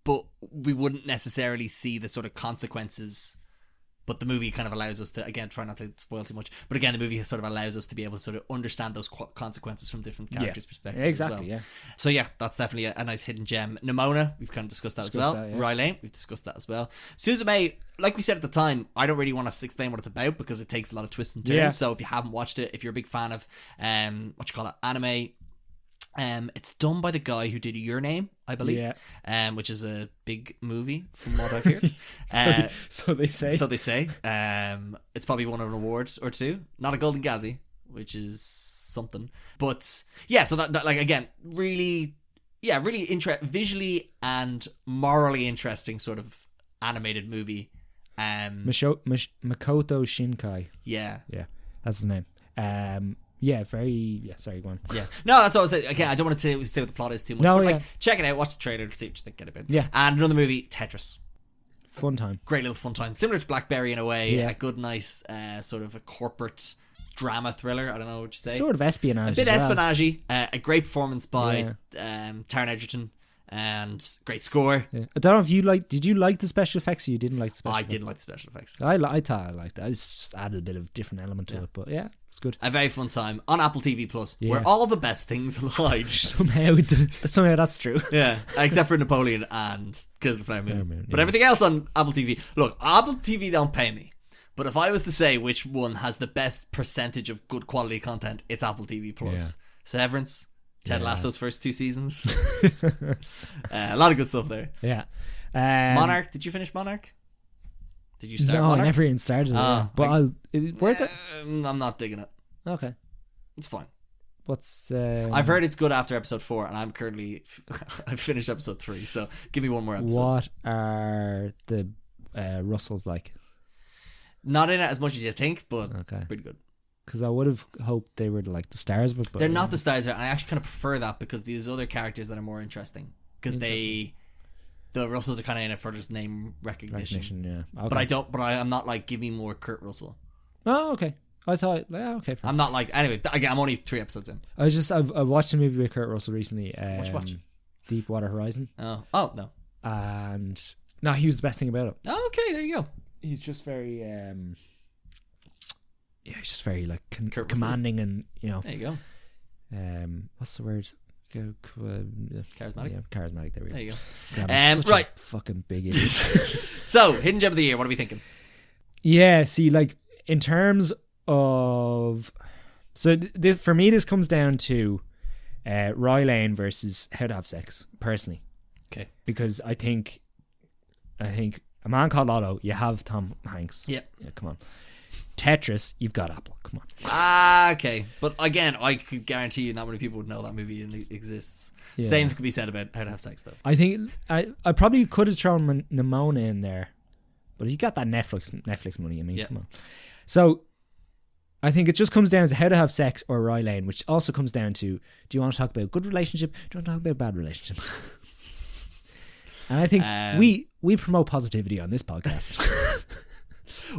but we wouldn't necessarily see the sort of consequences. But the movie kind of allows us to, again, try not to spoil too much, but again, the movie sort of allows us to be able to sort of understand those consequences from different characters' perspectives. Exactly, as well. So that's definitely a nice hidden gem. Nimona, we've kind of discussed that as well. Rye Lane, we've discussed that as well. Suzume, like we said at the time, I don't really want to explain what it's about because it takes a lot of twists and turns. So if you haven't watched it, if you're a big fan of anime, it's done by the guy who did Your Name, I believe, which is a big movie from what I've heard. So they say. So they say. It's probably won an award or two. Not a Golden Gazzie, which is something. But so that like again, really visually and morally interesting sort of animated movie. Makoto Shinkai. Yeah, that's his name. Sorry, go on. Yeah. No, that's what I was saying. Again, I don't want to say what the plot is too much. No, but yeah. Check it out. Watch the trailer. See what you think. Get a bit. Yeah. And another movie, Tetris. Fun time. Great little fun time. Similar to Blackberry in a way. Yeah. A good, nice sort of a corporate drama thriller. I don't know what you say. Sort of espionage. A bit as well. espionage. A great performance by Taron Egerton. And great score. Yeah. I don't know if you did you like the special effects or you didn't like the special effects? I didn't like the special effects. I thought I liked it. I just added a bit of different element to it, but yeah, it's good. A very fun time on Apple TV Plus, where all the best things hide. Somehow that's true. Yeah, except for Napoleon and Kills the Flower Moon. But everything else on Apple TV. Look, Apple TV don't pay me. But if I was to say which one has the best percentage of good quality content, it's Apple TV Plus. Severance. Ted Lasso's first 2 seasons. A lot of good stuff there. Yeah. Monarch. Did you finish Monarch? Did you start No, Monarch? I never even started it. But is it worth it? I'm not digging it. Okay. It's fine. What's... I've heard it's good after episode 4, and I'm currently... I've finished episode 3, so give me one more episode. What are the Russells like? Not in it as much as you think, but pretty good. Because I would have hoped they were like the stars of it. But they're not the stars of it. I actually kind of prefer that because there's other characters that are more interesting. Because the Russells are kind of in it for just name recognition. Yeah. Okay. But I'm not like, give me more Kurt Russell. Oh, okay. I thought, okay. I'm not like, anyway, again, I'm only 3 episodes in. I watched a movie with Kurt Russell recently. Watch? Deepwater Horizon. Oh, no. And no, he was the best thing about it. Oh, okay, there you go. He's just very... he's just very like commanding and there you go. What's the word? Charismatic. Yeah, charismatic. There we go. There you go. God, right, fucking big idiot. So, hidden gem of the year. What are we thinking? Yeah, see, like in terms of, so this for me, this comes down to Roy Lane versus How to Have Sex. Personally, okay, because I think A Man Called Otto. You have Tom Hanks. Yeah, come on. Tetris, you've got Apple. Come on. Okay. But again, I could guarantee you not many people would know that movie exists. Yeah. Same could be said about How to Have Sex, though. I think I probably could have thrown Nimona in there, but you got that Netflix money. I mean, come on. So I think it just comes down to How to Have Sex or Roy Lane, which also comes down to, do you want to talk about good relationship? Do you want to talk about bad relationship? And I think we promote positivity on this podcast.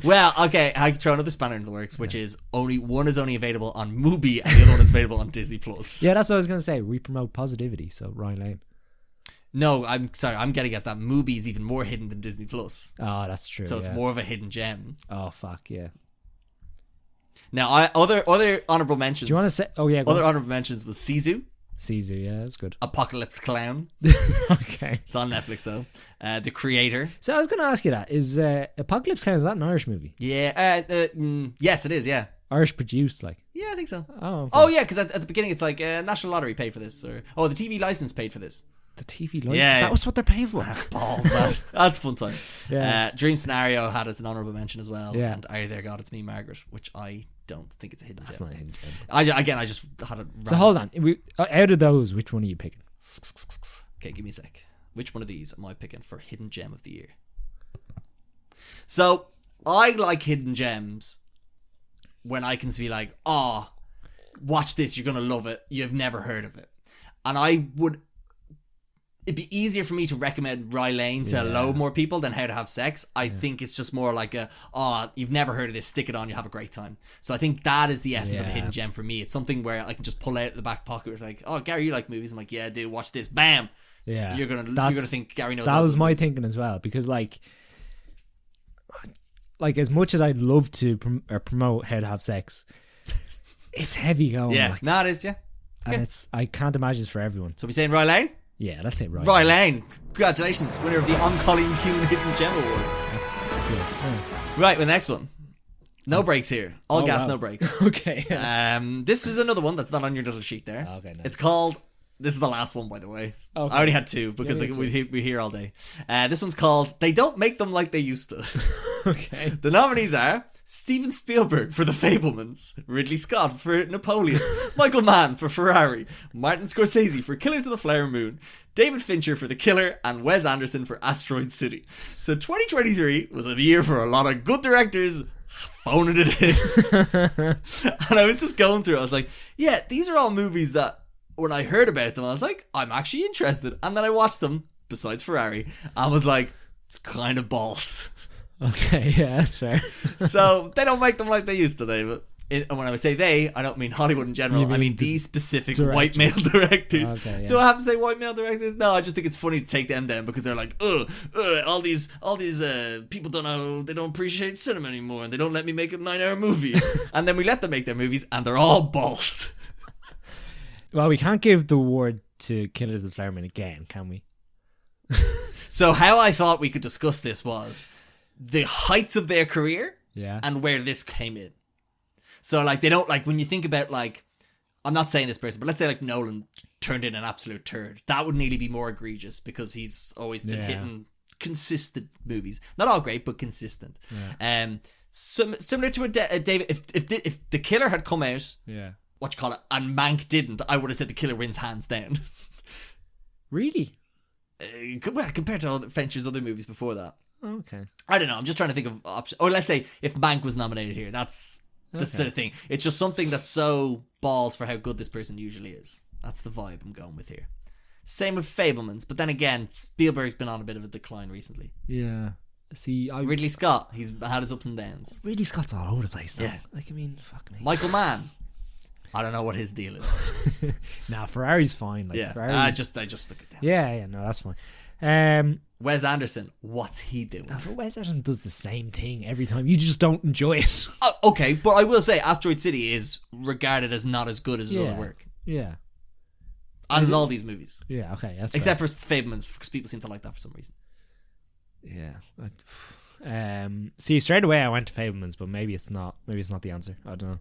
Well, okay, I can throw another spanner in the works, which is one is only available on Mubi and the other one is available on Disney Plus. Yeah, that's what I was going to say. We promote positivity, so Roy Lane. No, I'm sorry, I'm getting at that Mubi is even more hidden than Disney Plus. Oh, that's true. So it's more of a hidden gem. Oh, fuck, yeah. Now, other honourable mentions. Do you want to say... Oh, yeah, other honourable mentions was Sisu. Sisu, yeah, that's good. Apocalypse Clown. Okay. It's on Netflix, though. The Creator. So I was going to ask you that. Is Apocalypse Clown, is that an Irish movie? Yeah. Yes, it is, yeah. Irish produced, like? Yeah, I think so. Oh, okay. Oh, yeah, because at the beginning it's like National Lottery paid for this. Or the TV license paid for this. The TV license? Yeah. That was what they're paying for? That's balls, man. That's a fun time. Yeah. Dream Scenario had as an honourable mention as well. Yeah. And Are You There, God? It's Me, Margaret, which I don't think it's a hidden That's gem. not a hidden gem. I just had it. So hold on. Out of those, which one are you picking? Okay, give me a sec. Which one of these am I picking for hidden gem of the year? So I like hidden gems when I can be like, watch this, you're gonna love it. You've never heard of it, and it'd be easier for me to recommend Roy Lane to a load more people than How to Have Sex. I think it's just more like you've never heard of this, stick it on, you have a great time. So I think that is the essence of a hidden gem for me. It's something where I can just pull out of the back pocket where it's like, oh, Gary, you like movies? I'm like, yeah, dude, watch this. Bam! Yeah. You're gonna think Gary knows. That was my movies. thinking as well, because like as much as I'd love to promote How to Have Sex, it's heavy going. Yeah, like, no, it is, yeah. And I can't imagine it's for everyone. So we saying Roy Lane? Yeah, that's it, Roy Lane. Congratulations, winner of the Colleen Kuhn Hidden Gem Award. That's good. Yeah. Right, the next one. No breaks here. All gas, wow. no breaks. Okay. This is another one that's not on your little sheet there. Okay, nice. It's called... This is the last one, by the way. Okay. I already had 2 because we're here all day. This one's called They Don't Make Them Like They Used to. Okay. The nominees are Steven Spielberg for The Fabelmans, Ridley Scott for Napoleon, Michael Mann for Ferrari, Martin Scorsese for Killers of the Flower Moon, David Fincher for The Killer, and Wes Anderson for Asteroid City. So 2023 was a year for a lot of good directors phoning it in. And I was just going through it. I was like, yeah, these are all movies that when I heard about them, I was like, I'm actually interested. And then I watched them, besides Ferrari, and was like, it's kind of balls. Okay, yeah, that's fair. So they don't make them like they used to, David. And when I say they, I don't mean Hollywood in general. I mean these specific white male directors. Okay, yeah. Do I have to say white male directors? No, I just think it's funny to take them down because they're like, all these people don't know, they don't appreciate cinema anymore, and they don't let me make a 9-hour movie. And then we let them make their movies, and they're all balls. Well, we can't give the award to Killers of the Flower Moon again, can we? So how I thought we could discuss this was the heights of their career, Yeah. and where this came in. So, like, they don't, like, when you think about, like, I'm not saying this person, but let's say, like, Nolan turned in an absolute turd. That would nearly be more egregious because he's always been hitting consistent movies. Not all great, but consistent. Yeah. Similar to a David, if The Killer had come out, Yeah. what you call it, and Mank didn't, I would have said The Killer wins hands down. Really? Well, compared to all Fincher's other movies before that. Okay. I don't know, I'm just trying to think of options. Or let's say, if Mank was nominated here, that's the sort of thing. It's just something that's so balls for how good this person usually is. That's the vibe I'm going with here. Same with Fabelmans, but then again, Spielberg's been on a bit of a decline recently. Yeah. See, Ridley Scott, he's had his ups and downs. Ridley Scott's all over the place, though. Yeah. Like, I mean, fuck me. Michael Mann, I don't know what his deal is. Nah, Ferrari's fine. Like, Yeah, Ferrari's... I just stuck it down. Yeah, no, that's fine. Wes Anderson, what's he doing? Wes Anderson does the same thing every time. You just don't enjoy it. Okay, but I will say Asteroid City is regarded as not as good as his other work. Yeah. As is all these movies. Yeah, okay. That's Except for Fabelmans, because people seem to like that for some reason. Yeah. See, straight away I went to Fabelmans, but maybe it's not. Maybe it's not the answer. I don't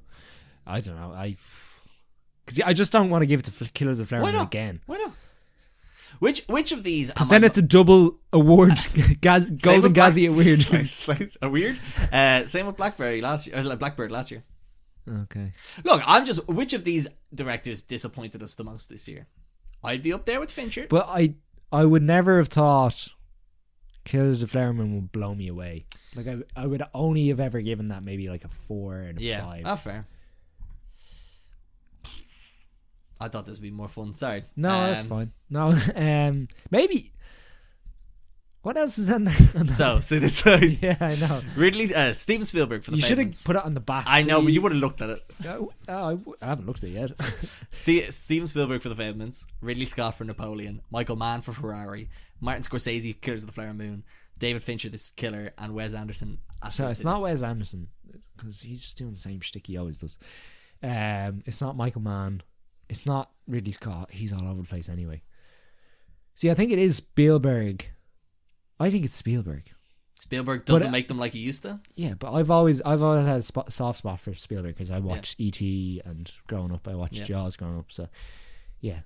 know. Because I just don't want to give it to Killers of the Flower Moon again. Why not? Which of these? Because then it's a double award, Golden Gazzie Awards. A weird. Same with Blackberry last year. Blackbird last year. Okay. Look, which of these directors disappointed us the most this year? I'd be up there with Fincher. But I would never have thought Killers of the Flower Moon would blow me away. Like I would only have ever given that maybe like a 4 and a 5. Yeah, fair. I thought this would be more fun. Sorry. No, that's fine. No, maybe. What else is on there? So this. Yeah, I know. Steven Spielberg for the. You should have Fabelmans. put it on the back. I know, but you would have looked at it. I haven't looked at it yet. Steven Spielberg for the Fabelmans, Ridley Scott for Napoleon, Michael Mann for Ferrari, Martin Scorsese, Killers of the Flower Moon, David Fincher, This Killer, and Wes Anderson. So it's not Wes Anderson because he's just doing the same shtick he always does. It's not Michael Mann. It's not Ridley Scott. He's all over the place anyway. See, I think it is Spielberg. I think it's Spielberg. Spielberg doesn't make them like he used to. Yeah, but I've always had a soft spot for Spielberg because I watched E.T. and growing up, I watched Jaws growing up. So, yeah.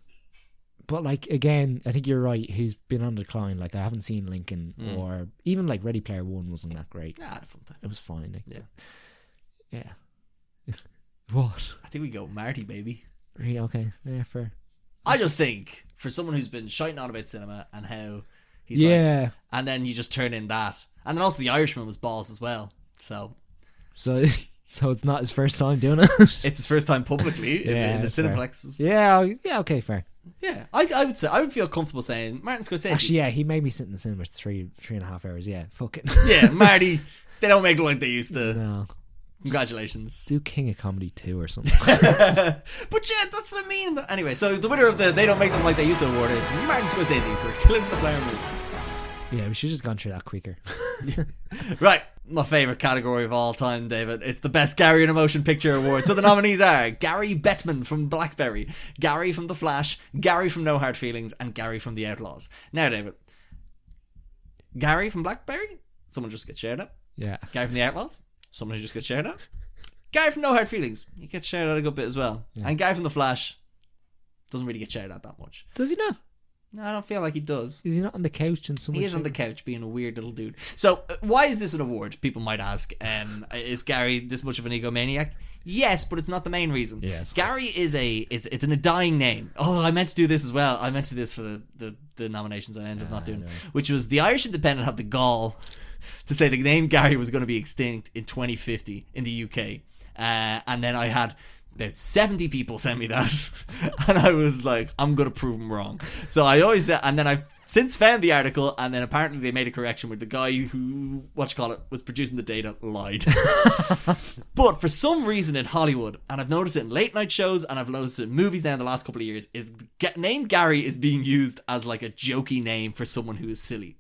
But like again, I think you're right. He's been on decline. Like I haven't seen Lincoln or even like Ready Player One wasn't that great. Yeah, I had a fun time. It was fine. Like, yeah. What? I think we go Marty, baby. Really? Okay. Yeah, fair. I just think for someone who's been shouting on about cinema and how he's like, and then you just turn in that, and then also The Irishman was balls as well. So it's not his first time doing it. It's his first time publicly in the Cineplex. Yeah. Okay. Fair. Yeah, I would say I would feel comfortable saying Martin Scorsese. Actually, yeah, he made me sit in the cinema for 3.5 hours. Yeah, fuck it. Yeah, Marty. They don't make it like they used to. No. Congratulations. Do King of Comedy 2 or something. But yeah, that's what I mean. Anyway, so the winner of the They Don't Make Them Like They Used to award, it's Martin Scorsese for Killers of the Flower Moon. Yeah, we should have just gone through that quicker. Right, my favourite category of all time, David. It's the Best Gary in a Motion Picture Award. So the nominees are Gary Bettman from Blackberry, Gary from The Flash, Gary from No Hard Feelings, and Gary from The Outlaws. Now, David, Gary from Blackberry, someone just gets shared up. Yeah. Gary from The Outlaws, someone who just gets shared out. Gary from No Hard Feelings, he gets shared out a good bit as well. Yeah. And Gary from The Flash doesn't really get shared out that much. Does he not? No, I don't feel like he does. Is he not on the couch and someone? He is on the couch being a weird little dude. So, why is this an award? People might ask. Is Gary this much of an egomaniac? Yes, but it's not the main reason. Yes. Gary is it's a dying name. Oh, I meant to do this as well. I meant to do this for the nominations I ended up not doing. Which was the Irish Independent had the gall to say the name Gary was going to be extinct in 2050 in the UK. And then I had about 70 people send me that. And I was like, I'm going to prove them wrong. So I always said, and then I've since found the article, and then apparently they made a correction where the guy who, was producing the data lied. But for some reason in Hollywood, and I've noticed it in late night shows, and I've noticed it in movies now in the last couple of years, is name Gary is being used as like a jokey name for someone who is silly.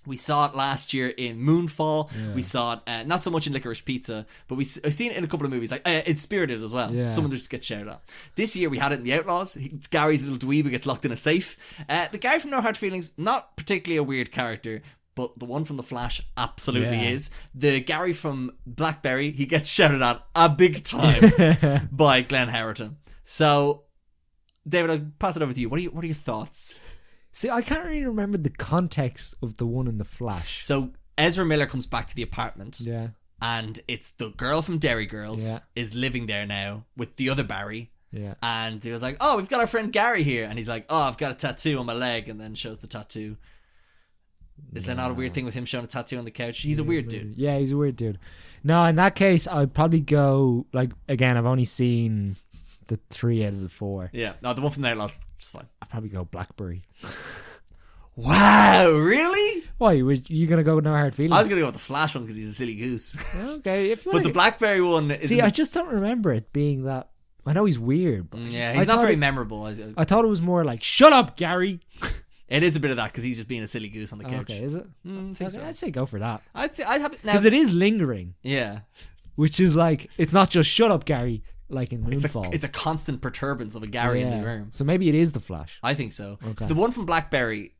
We saw it last year in Moonfall. Yeah. We saw it not so much in Licorice Pizza, but I've seen it in a couple of movies, like it's Spirited as well. Yeah. Someone just gets shouted at. This year we had it in The Outlaws. It's Gary's little dweeb who gets locked in a safe. The guy from No Hard Feelings, not particularly a weird character, but the one from The Flash absolutely is. The Gary from Blackberry, he gets shouted at a big time by Glenn Howerton. So, David, I'll pass it over to you. What are your thoughts? See, I can't really remember the context of the one in The Flash. So Ezra Miller comes back to the apartment. Yeah. And it's the girl from Derry Girls is living there now with the other Barry. Yeah. And he was like, oh, we've got our friend Gary here. And he's like, oh, I've got a tattoo on my leg. And then shows the tattoo. Is there not a weird thing with him showing a tattoo on the couch? He's a weird dude. Yeah, he's a weird dude. No, in that case, I'd probably go, like, again, I've only seen the 3 out of the 4. Yeah. No, the one from The Outlaws is fine. I'd probably go Blackberry. Wow, really? Why? Were you going to go with No Hard Feelings? I was going to go with the Flash one because he's a silly goose. Okay. But the Blackberry one is. See, I just don't remember it being that. I know he's weird. But yeah, he's not very memorable. I thought it was more like, shut up, Gary. It is a bit of that because he's just being a silly goose on the couch. Okay, is it? So. I'd say go for that. I'd have it now. Because it is lingering. Yeah. Which is like, it's not just shut up, Gary. Like in Moonfall. It's a constant perturbance of a Gary in the room. So maybe it is the Flash. I think so. Okay. So the one from Blackberry.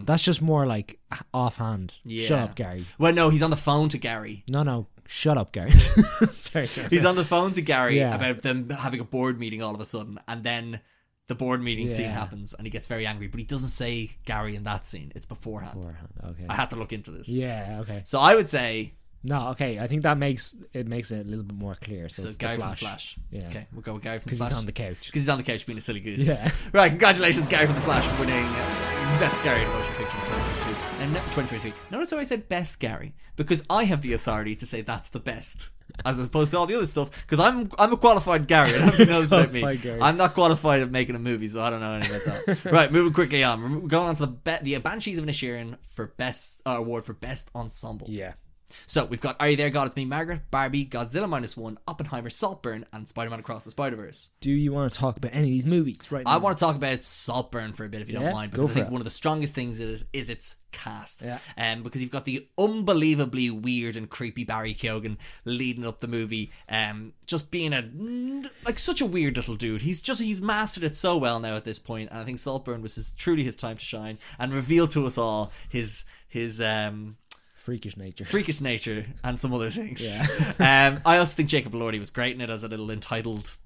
That's just more like offhand. Yeah. Shut up, Gary. Well, no, he's on the phone to Gary. No. Shut up, Gary. Sorry. He's on the phone to Gary about them having a board meeting all of a sudden. And then the board meeting scene happens and he gets very angry. But he doesn't say Gary in that scene. It's beforehand. Okay. I had to look into this. Yeah, okay. So I would say... No, okay. I think that makes it a little bit more clear. So it's Gary the from Flash. Yeah. Okay, we'll go with Gary from Flash. Because he's on the couch. Because he's on the couch being a silly goose. Yeah. Right, congratulations, Gary from the Flash, for winning Best Gary in a Motion Picture in 2022. And 2023. Notice how I said Best Gary? Because I have the authority to say that's the best. As opposed to all the other stuff. Because I'm a qualified Gary. I don't think knows about me. Gary. I'm not qualified at making a movie, so I don't know anything about that. Right, moving quickly on. We're going on to the Banshees of Inisherin for Best Award for Best Ensemble. Yeah. So we've got Are You There, God? It's Me, Margaret, Barbie, Godzilla -1, Oppenheimer, Saltburn, and Spider-Man Across the Spider-Verse. Do you want to talk about any of these movies right now? I want to talk about Saltburn for a bit, if you don't mind, because I think it. one of the strongest things in it is its cast. Yeah. Because you've got the unbelievably weird and creepy Barry Keoghan leading up the movie, just being such a weird little dude. He's mastered it so well now at this point, and I think Saltburn was truly his time to shine and reveal to us all his freakish nature and some other things. Yeah. I also think Jacob Elordi was great in it as a little entitled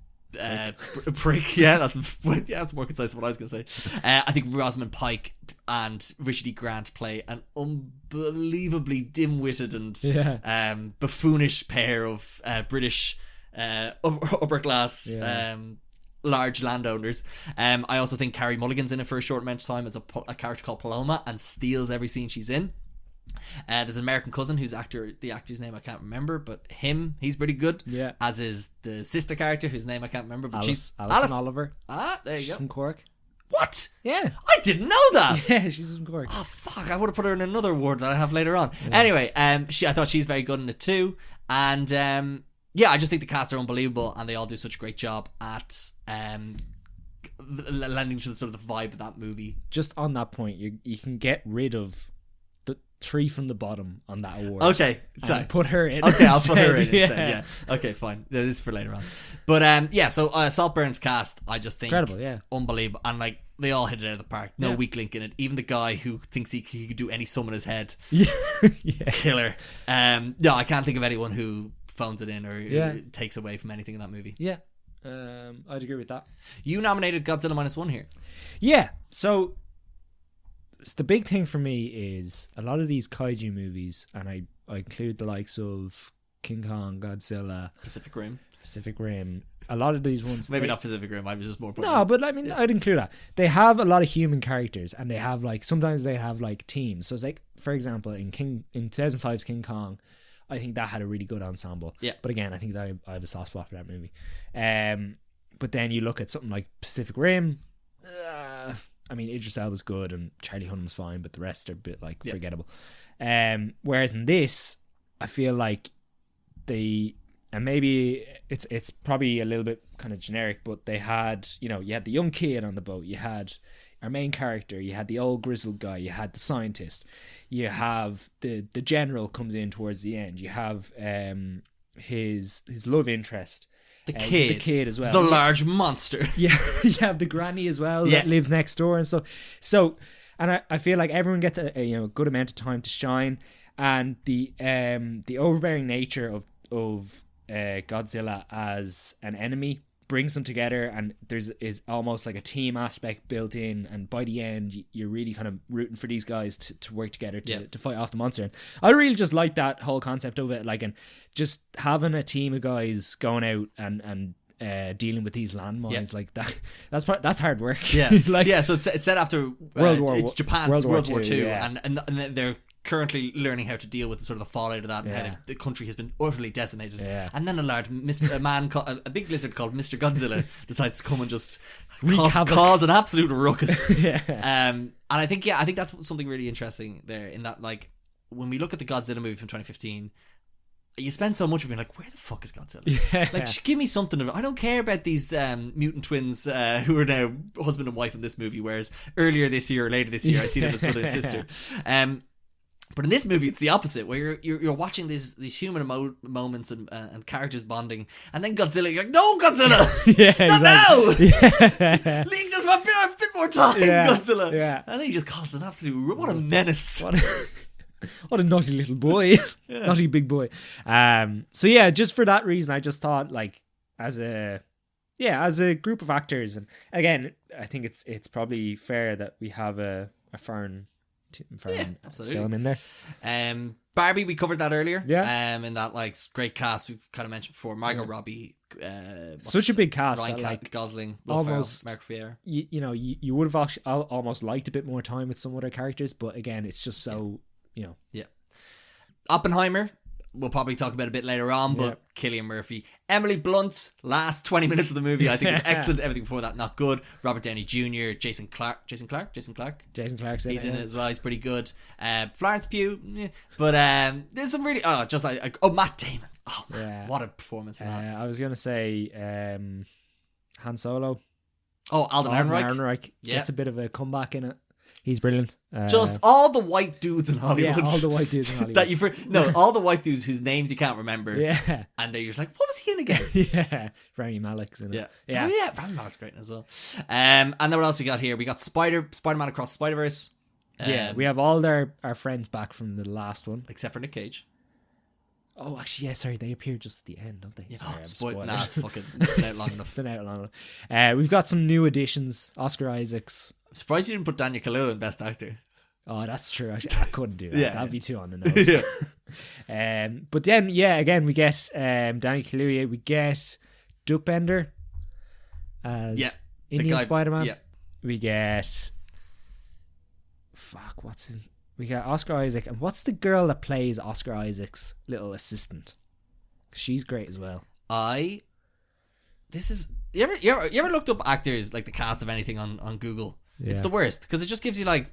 prick. Yeah, that's more concise than what I was going to say. I think Rosamund Pike and Richard E. Grant play an unbelievably dim-witted and buffoonish pair of British upper class large landowners. I also think Carey Mulligan's in it for a short amount of time as a character called Paloma and steals every scene she's in. There's an American cousin who's the actor's name I can't remember, but he's pretty good. Yeah. As is the sister character whose name I can't remember, but Alice Oliver. There you she's go. From Cork. What? Yeah. I didn't know that. Yeah, she's from Cork. Oh fuck! I would have put her in another award that I have later on. Yeah. Anyway, I thought she's very good in it too, and I just think the cast are unbelievable, and they all do such a great job at lending to the sort of the vibe of that movie. Just on that point, you can get rid of the 3 from the bottom on that award. Okay, so put her in. Okay, I'll put her in instead. Yeah. Okay, fine. This is for later on. But so Saltburn's cast, I just think incredible. Unbelievable, and like they all hit it out of the park. No weak link in it. Even the guy who thinks he could do any sum in his head. Yeah. Killer. I can't think of anyone who phones it in or takes away from anything in that movie. Yeah. I'd agree with that. You nominated Godzilla -1 here. Yeah. So the big thing for me is a lot of these kaiju movies, and I include the likes of King Kong, Godzilla, Pacific Rim. Pacific Rim. A lot of these ones, Maybe not Pacific Rim. I was just more. No, but I mean, I'd include that. They have a lot of human characters, and they have like sometimes they have like teams. So it's like, for example, in 2005's King Kong, I think that had a really good ensemble. Yeah. But again, I think that I have a soft spot for that movie. But then you look at something like Pacific Rim. I mean, Idris Elba's good and Charlie Hunnam's fine, but the rest are a bit like forgettable. Whereas in this, I feel like and maybe it's probably a little bit kind of generic, but they had, you had the young kid on the boat, you had our main character, you had the old grizzled guy, you had the scientist, you have the general comes in towards the end, you have his love interest, the kid as well, the large monster. Yeah, you have the granny as well that lives next door and stuff. So, and I feel like everyone gets a good amount of time to shine, and the overbearing nature of Godzilla as an enemy brings them together, and is almost like a team aspect built in, and by the end you're really kind of rooting for these guys to work together to fight off the monster. And I really just like that whole concept of it, like, and just having a team of guys going out and dealing with these landmines like that. That's hard work. Yeah, like, so it's set after Japan's World War II, and they're currently learning how to deal with the sort of the fallout of that, and how the country has been utterly decimated. And then a big lizard called Mr. Godzilla decides to come and just cause an absolute ruckus. And I think that's something really interesting there, in that, like, when we look at the Godzilla movie from 2015, you spend so much of being like, where the fuck is Godzilla? Like, give me something of it. I don't care about these mutant twins who are now husband and wife in this movie, whereas earlier this year or later this year I see them as brother and sister. But in this movie, it's the opposite, where you're watching these human moments and characters bonding, and then Godzilla, you're like, no, Godzilla! No! Leave just a bit more time, Godzilla! And then he just causes an absolute... What a menace! What a naughty little boy. Naughty big boy. So yeah, just for that reason, I just thought, like, as a group of actors, and again, I think it's probably fair that we have a foreign film in there. Barbie, we covered that earlier. In that, like, great cast we've kind of mentioned before. Margot Robbie, such a big cast. Ryan that, like, Gosling, almost Mark Fier. You would have almost liked a bit more time with some other characters, but again, it's just so Oppenheimer, we'll probably talk about a bit later on, but Cillian Murphy. Emily Blunt's last 20 minutes of the movie, I think, is excellent. Everything before that, not good. Robert Downey Jr., Jason Clarke. He's in it as well. He's pretty good. Florence Pugh, but there's some really Matt Damon. What a performance in that. I was gonna say Han Solo. Alden Ehrenreich gets a bit of a comeback in it. He's brilliant. Just all the white dudes in Hollywood. Yeah, all the white dudes in Hollywood. all the white dudes whose names you can't remember. Yeah. And they're just like, what was he in again? Rami Malek's in it. Yeah. Rami Malek's great as well. And then what else we got here? We got Spider-Man Across the Spider-Verse. We have all our friends back from the last one. Except for Nick Cage. Oh, actually, sorry, they appear just at the end, don't they? It's been out long enough. It's been out long enough. We've got some new additions. Oscar Isaacs. I'm surprised you didn't put Daniel Kaluuya in Best Actor. Oh, that's true. I couldn't do that. That'd be too on the nose. But then, again, we get Daniel Kaluuya. We get Duckbender as Indian Spider-Man. Yeah. We get... We got Oscar Isaac. And what's the girl that plays Oscar Isaac's little assistant? She's great as well. You ever looked up actors, like the cast of anything on Google? It's the worst, because it just gives you like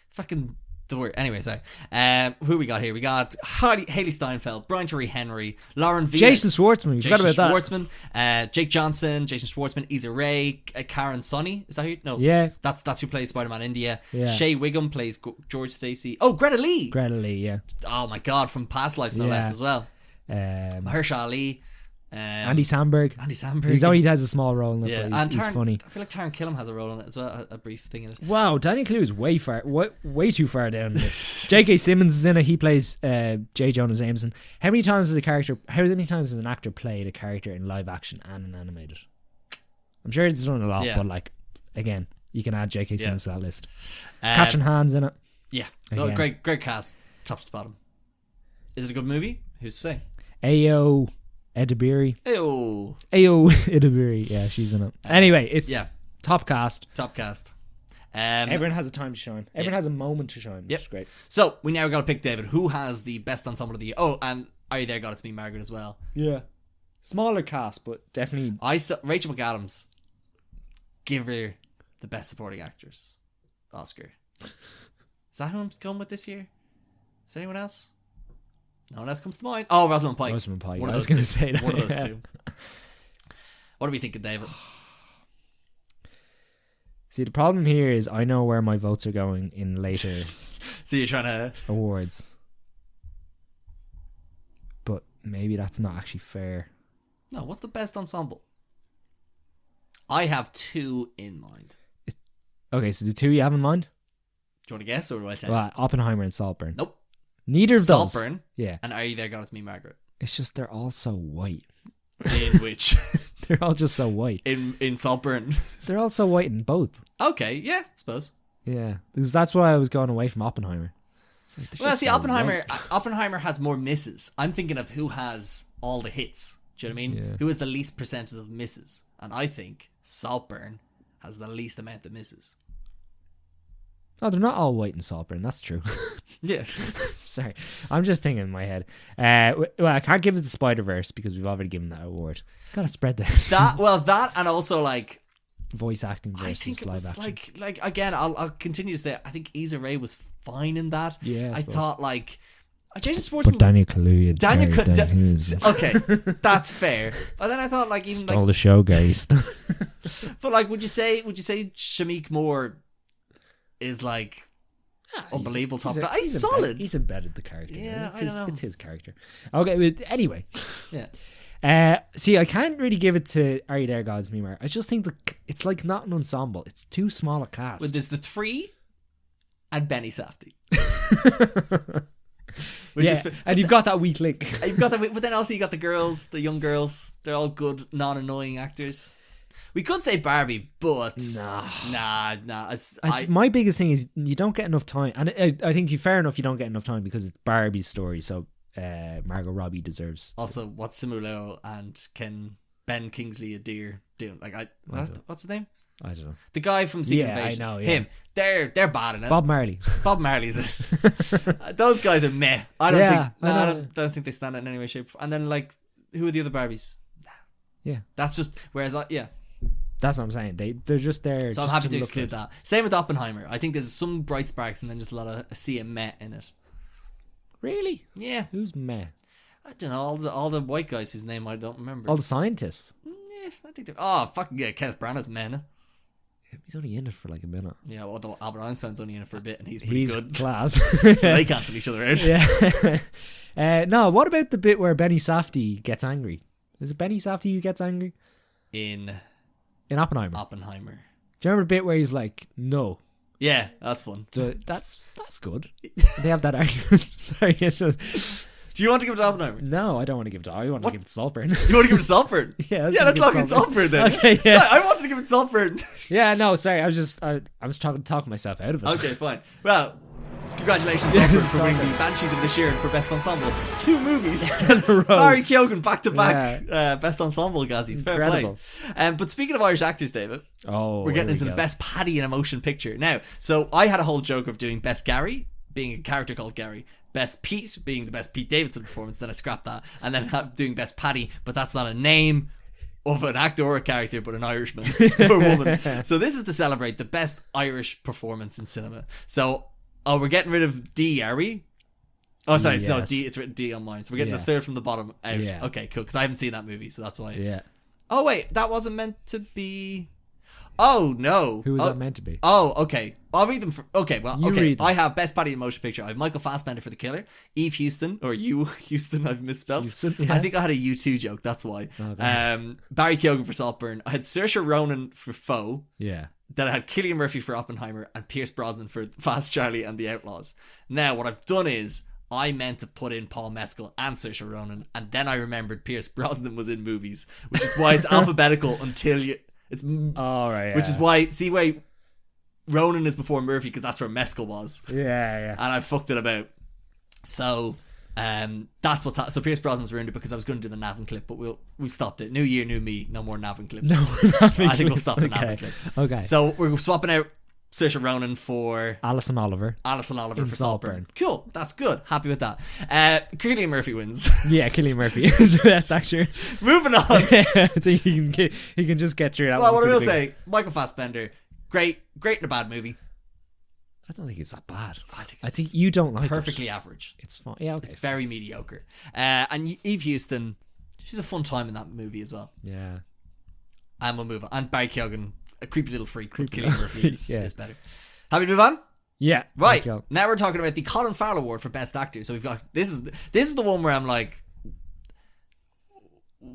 fucking the worst. Anyway, sorry. Who we got here? We got Haley Steinfeld, Brian Tyree Henry, Lauren Vilas, Jason Schwartzman. Jake Johnson, Jason Schwartzman, Issa Rae, Karen Sonny. Is that who? No. Yeah. That's who plays Spider-Man India. Yeah. Shay Wiggum plays George Stacy. Oh, Greta Lee. Yeah. Oh my God, from Past Lives no less as well. Mahershala Ali. Andy Samberg. He has a small role in it, but he's funny. I feel like Taron Killam has a role in it as well, a brief thing in it. Wow, Daniel Kaluuya is way too far down in this. J.K. Simmons is in it. He plays J. Jonah Jameson. How many times has an actor played a character in live action and in animated? I'm sure it's done a lot, but like, again, you can add J.K. Simmons to that list. Catherine Hahn's in it. Yeah, no, great cast, top to bottom. Is it a good movie? Who's to say? Ayo. Edibiri. Ew. Ayo, Edibiri. Yeah, she's in it. Anyway, it's top cast. Top cast. Everyone has a time to shine. Everyone has a moment to shine, which is great. So, we now got to pick, David, who has the best ensemble of the year. Oh, and Are You There, God? It's Me, Margaret as well. Yeah. Smaller cast, but definitely... Rachel McAdams, give her the best supporting actress Oscar. Is that who I'm going with this year? Is there anyone else? No one else comes to mind. Oh, Rosamund Pike. Rosamund Pike. One I of was those going to say that. One of those two. What are we thinking, David? See, the problem here is I know where my votes are going in later So you're trying to... awards. But maybe that's not actually fair. No, what's the best ensemble? I have two in mind. Okay, so the two you have in mind? Do you want to guess or do I tell you? Well, Oppenheimer and Saltburn. Nope. Neither of those. Saltburn. Yeah. And Are You There, God? It's Me, Margaret. It's just they're all so white. In which? They're all just so white. In Saltburn. They're all so white in both. Okay, yeah, I suppose. Yeah, because that's why I was going away from Oppenheimer. Like, Well, see, so Oppenheimer has more misses. I'm thinking of who has all the hits. Do you know what I mean? Yeah. Who has the least percentage of misses? And I think Saltburn has the least amount of misses. Oh, they're not all white in Saltburn. That's true. Yeah. Sorry, I'm just thinking in my head. Well, I can't give it to Spider-Verse because we've already given that award. Gotta spread that. That and also like voice acting I versus think it live was action. like again. I'll continue to say I think Issa Rae was fine in that. Yeah, I suppose. thought like Jason Schwartzman. But Daniel Kaluuya. Okay, that's fair. But then I thought like even stole the show, guys. but like would you say Shamik Moore is like unbelievable top class? He's solid. He's embedded the character. Yeah, it's I don't know. It's his character. Okay, but anyway. Yeah. See, I can't really give it to Are You There, God's Me, Mar. I just think it's like not an ensemble. It's too small a cast. Well, there's the three and Benny Safdie. And you've got that weak link. You've got that, but then also you got the girls, the young girls. They're all good, non-annoying actors. We could say Barbie, but nah. My biggest thing is you don't get enough time, and I think fair enough you don't get enough time because it's Barbie's story. So Margot Robbie deserves. Also, what's Simulo and Ben Kingsley a deer doing? Like what's his name? I don't know. The guy from Secret Invasion. I know. Yeah. Him. They're bad in it. Bob Marley. Bob Marley's. Those guys are meh. I don't think they stand out in any way, shape. And then like, who are the other Barbies? Yeah. That's just whereas That's what I'm saying. They're just there. So I'm happy to exclude that. Same with Oppenheimer. I think there's some bright sparks and then just a lot of sea and meh in it. Really? Yeah. Who's meh? I don't know. All the white guys whose name I don't remember. All the scientists. Yeah, I think they're. Oh fucking yeah, Kenneth Branagh's men. He's only in it for like a minute. Yeah, although Albert Einstein's only in it for a bit and he's pretty good. Class. So they cancel each other out. Yeah. No, what about the bit where Benny Safdie gets angry? Is it Benny Safdie who gets angry? In Oppenheimer. Do you remember the bit where he's like, no? Yeah, that's fun. So that's good. They have that argument. Sorry, it's just... Do you want to give it to Oppenheimer? No, I don't want to give it to... I want to give it to Saltburn. You want to give it to Saltburn? Yeah, let's lock in Saltburn then. Okay, yeah. Sorry, I wanted to give it to Saltburn. Yeah, no, sorry. I was talking myself out of it. Okay, fine. Well, congratulations, Saltburn, for winning the Banshees of Inisherin for Best Ensemble. 2 movies in a row. Barry Keoghan back to back Best Ensemble Gazzies. Fair play. But speaking of Irish actors, David, we're getting into the Best Paddy in a Motion Picture. Now, so I had a whole joke of doing Best Gary, being a character called Gary. Best Pete being the best Pete Davidson performance, then I scrapped that, and then doing Best Paddy, but that's not a name of an actor or a character, but an Irishman or woman. So this is to celebrate the best Irish performance in cinema. So we're getting rid of D, are we? Oh, sorry, yes. No, D. It's written D on mine. So we're getting the third from the bottom out. Yeah. Okay, cool. Because I haven't seen that movie, so that's why. Yeah. Oh wait, that wasn't meant to be. Oh no! Who was that meant to be? Oh, okay. I'll read them. Okay, well, okay. I have Best Paddy in Motion Picture. I have Michael Fassbender for The Killer, Eve Houston, or you Houston. I've misspelled. Houston, yeah. I think I had a U2 joke. That's why. Okay. Barry Keoghan for Saltburn. I had Saoirse Ronan for Foe. Yeah. Then I had Cillian Murphy for Oppenheimer and Pierce Brosnan for Fast Charlie and the Outlaws. Now, what I've done is I meant to put in Paul Mescal and Saoirse Ronan, and then I remembered Pierce Brosnan was in movies, which is why it's alphabetical until you. It's right, yeah. Which is why Ronan is before Murphy because that's where Mescal was. Yeah. And I fucked it about. So That's what's so Pierce Brosnan's ruined it because I was going to do the Navin clip, but we stopped it. New year, new me. No more Navin clips. No, I think we'll stop the Navin clips. Okay. So we're swapping out Saoirse Ronan for Alison Oliver for in Saltburn. Cool, that's good. Happy with that. Cillian Murphy wins. Yeah, Cillian Murphy is the best actor. Moving on. I think he can just get through that. Well, what I will say, Michael Fassbender, great in a bad movie. I don't think it's that bad. I think you don't like perfectly average. It's fine. Yeah, okay. It's very mediocre. And Eve Houston, she's a fun time in that movie as well. Yeah. And we'll move on. And Barry Keoghan, a creepy little freak. Cillian Murphy is better. Happy to move on? Yeah. Right. Let's go. Now we're talking about the Colin Farrell Award for Best Actor. So we've got this is the one where I'm like,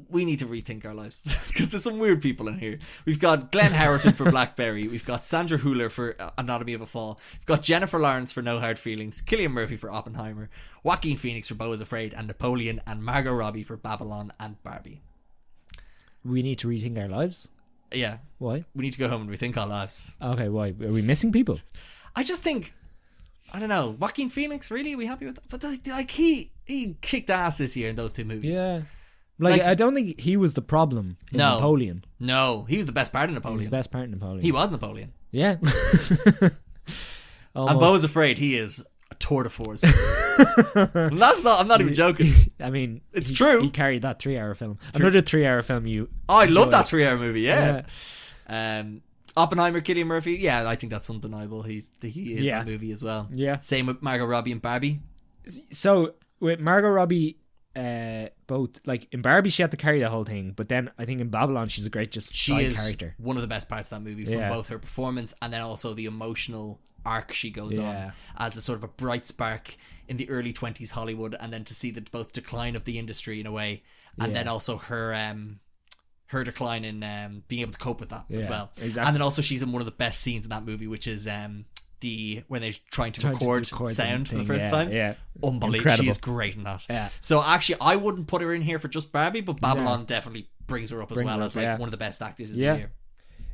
we need to rethink our lives because there's some weird people in here. We've got Glenn Howerton for Blackberry. We've got Sandra Hüller for Anatomy of a Fall. We've got Jennifer Lawrence for No Hard Feelings. Cillian Murphy for Oppenheimer. Joaquin Phoenix for Beau is Afraid and Napoleon, and Margot Robbie for Babylon and Barbie. We need to rethink our lives. Yeah. Why? We need to go home and rethink our lives. Okay, why? Are we missing people? I just think, I don't know, Joaquin Phoenix, really? Are we happy with that? But like he kicked ass this year in those two movies. Yeah. Like I don't think he was the problem in Napoleon. No, he was the best part in Napoleon. He was the best part in Napoleon. He was Napoleon. Yeah. And Beau is Afraid, he is a tour de force. I'm not even joking. I mean, it's true. He carried that 3-hour film. Another 3-hour film I love that 3-hour movie, yeah. Oppenheimer, Cillian Murphy, yeah, I think that's undeniable. He is that movie as well. Yeah. Same with Margot Robbie and Barbie. So with Margot Robbie, both like in Barbie she had to carry the whole thing, but then I think in Babylon she's a great side character. One of the best parts of that movie from both her performance and then also the emotional arc she goes on as a sort of a bright spark in the early 20s Hollywood, and then to see the both decline of the industry in a way, and then also her decline in being able to cope with that as well. Exactly. And then also she's in one of the best scenes in that movie, which is when they're trying to record sound for the first time. Yeah. Unbelievable. Incredible. She's great in that. Yeah. So actually I wouldn't put her in here for just Barbie, but Babylon definitely brings her up as well as like one of the best actors of the year.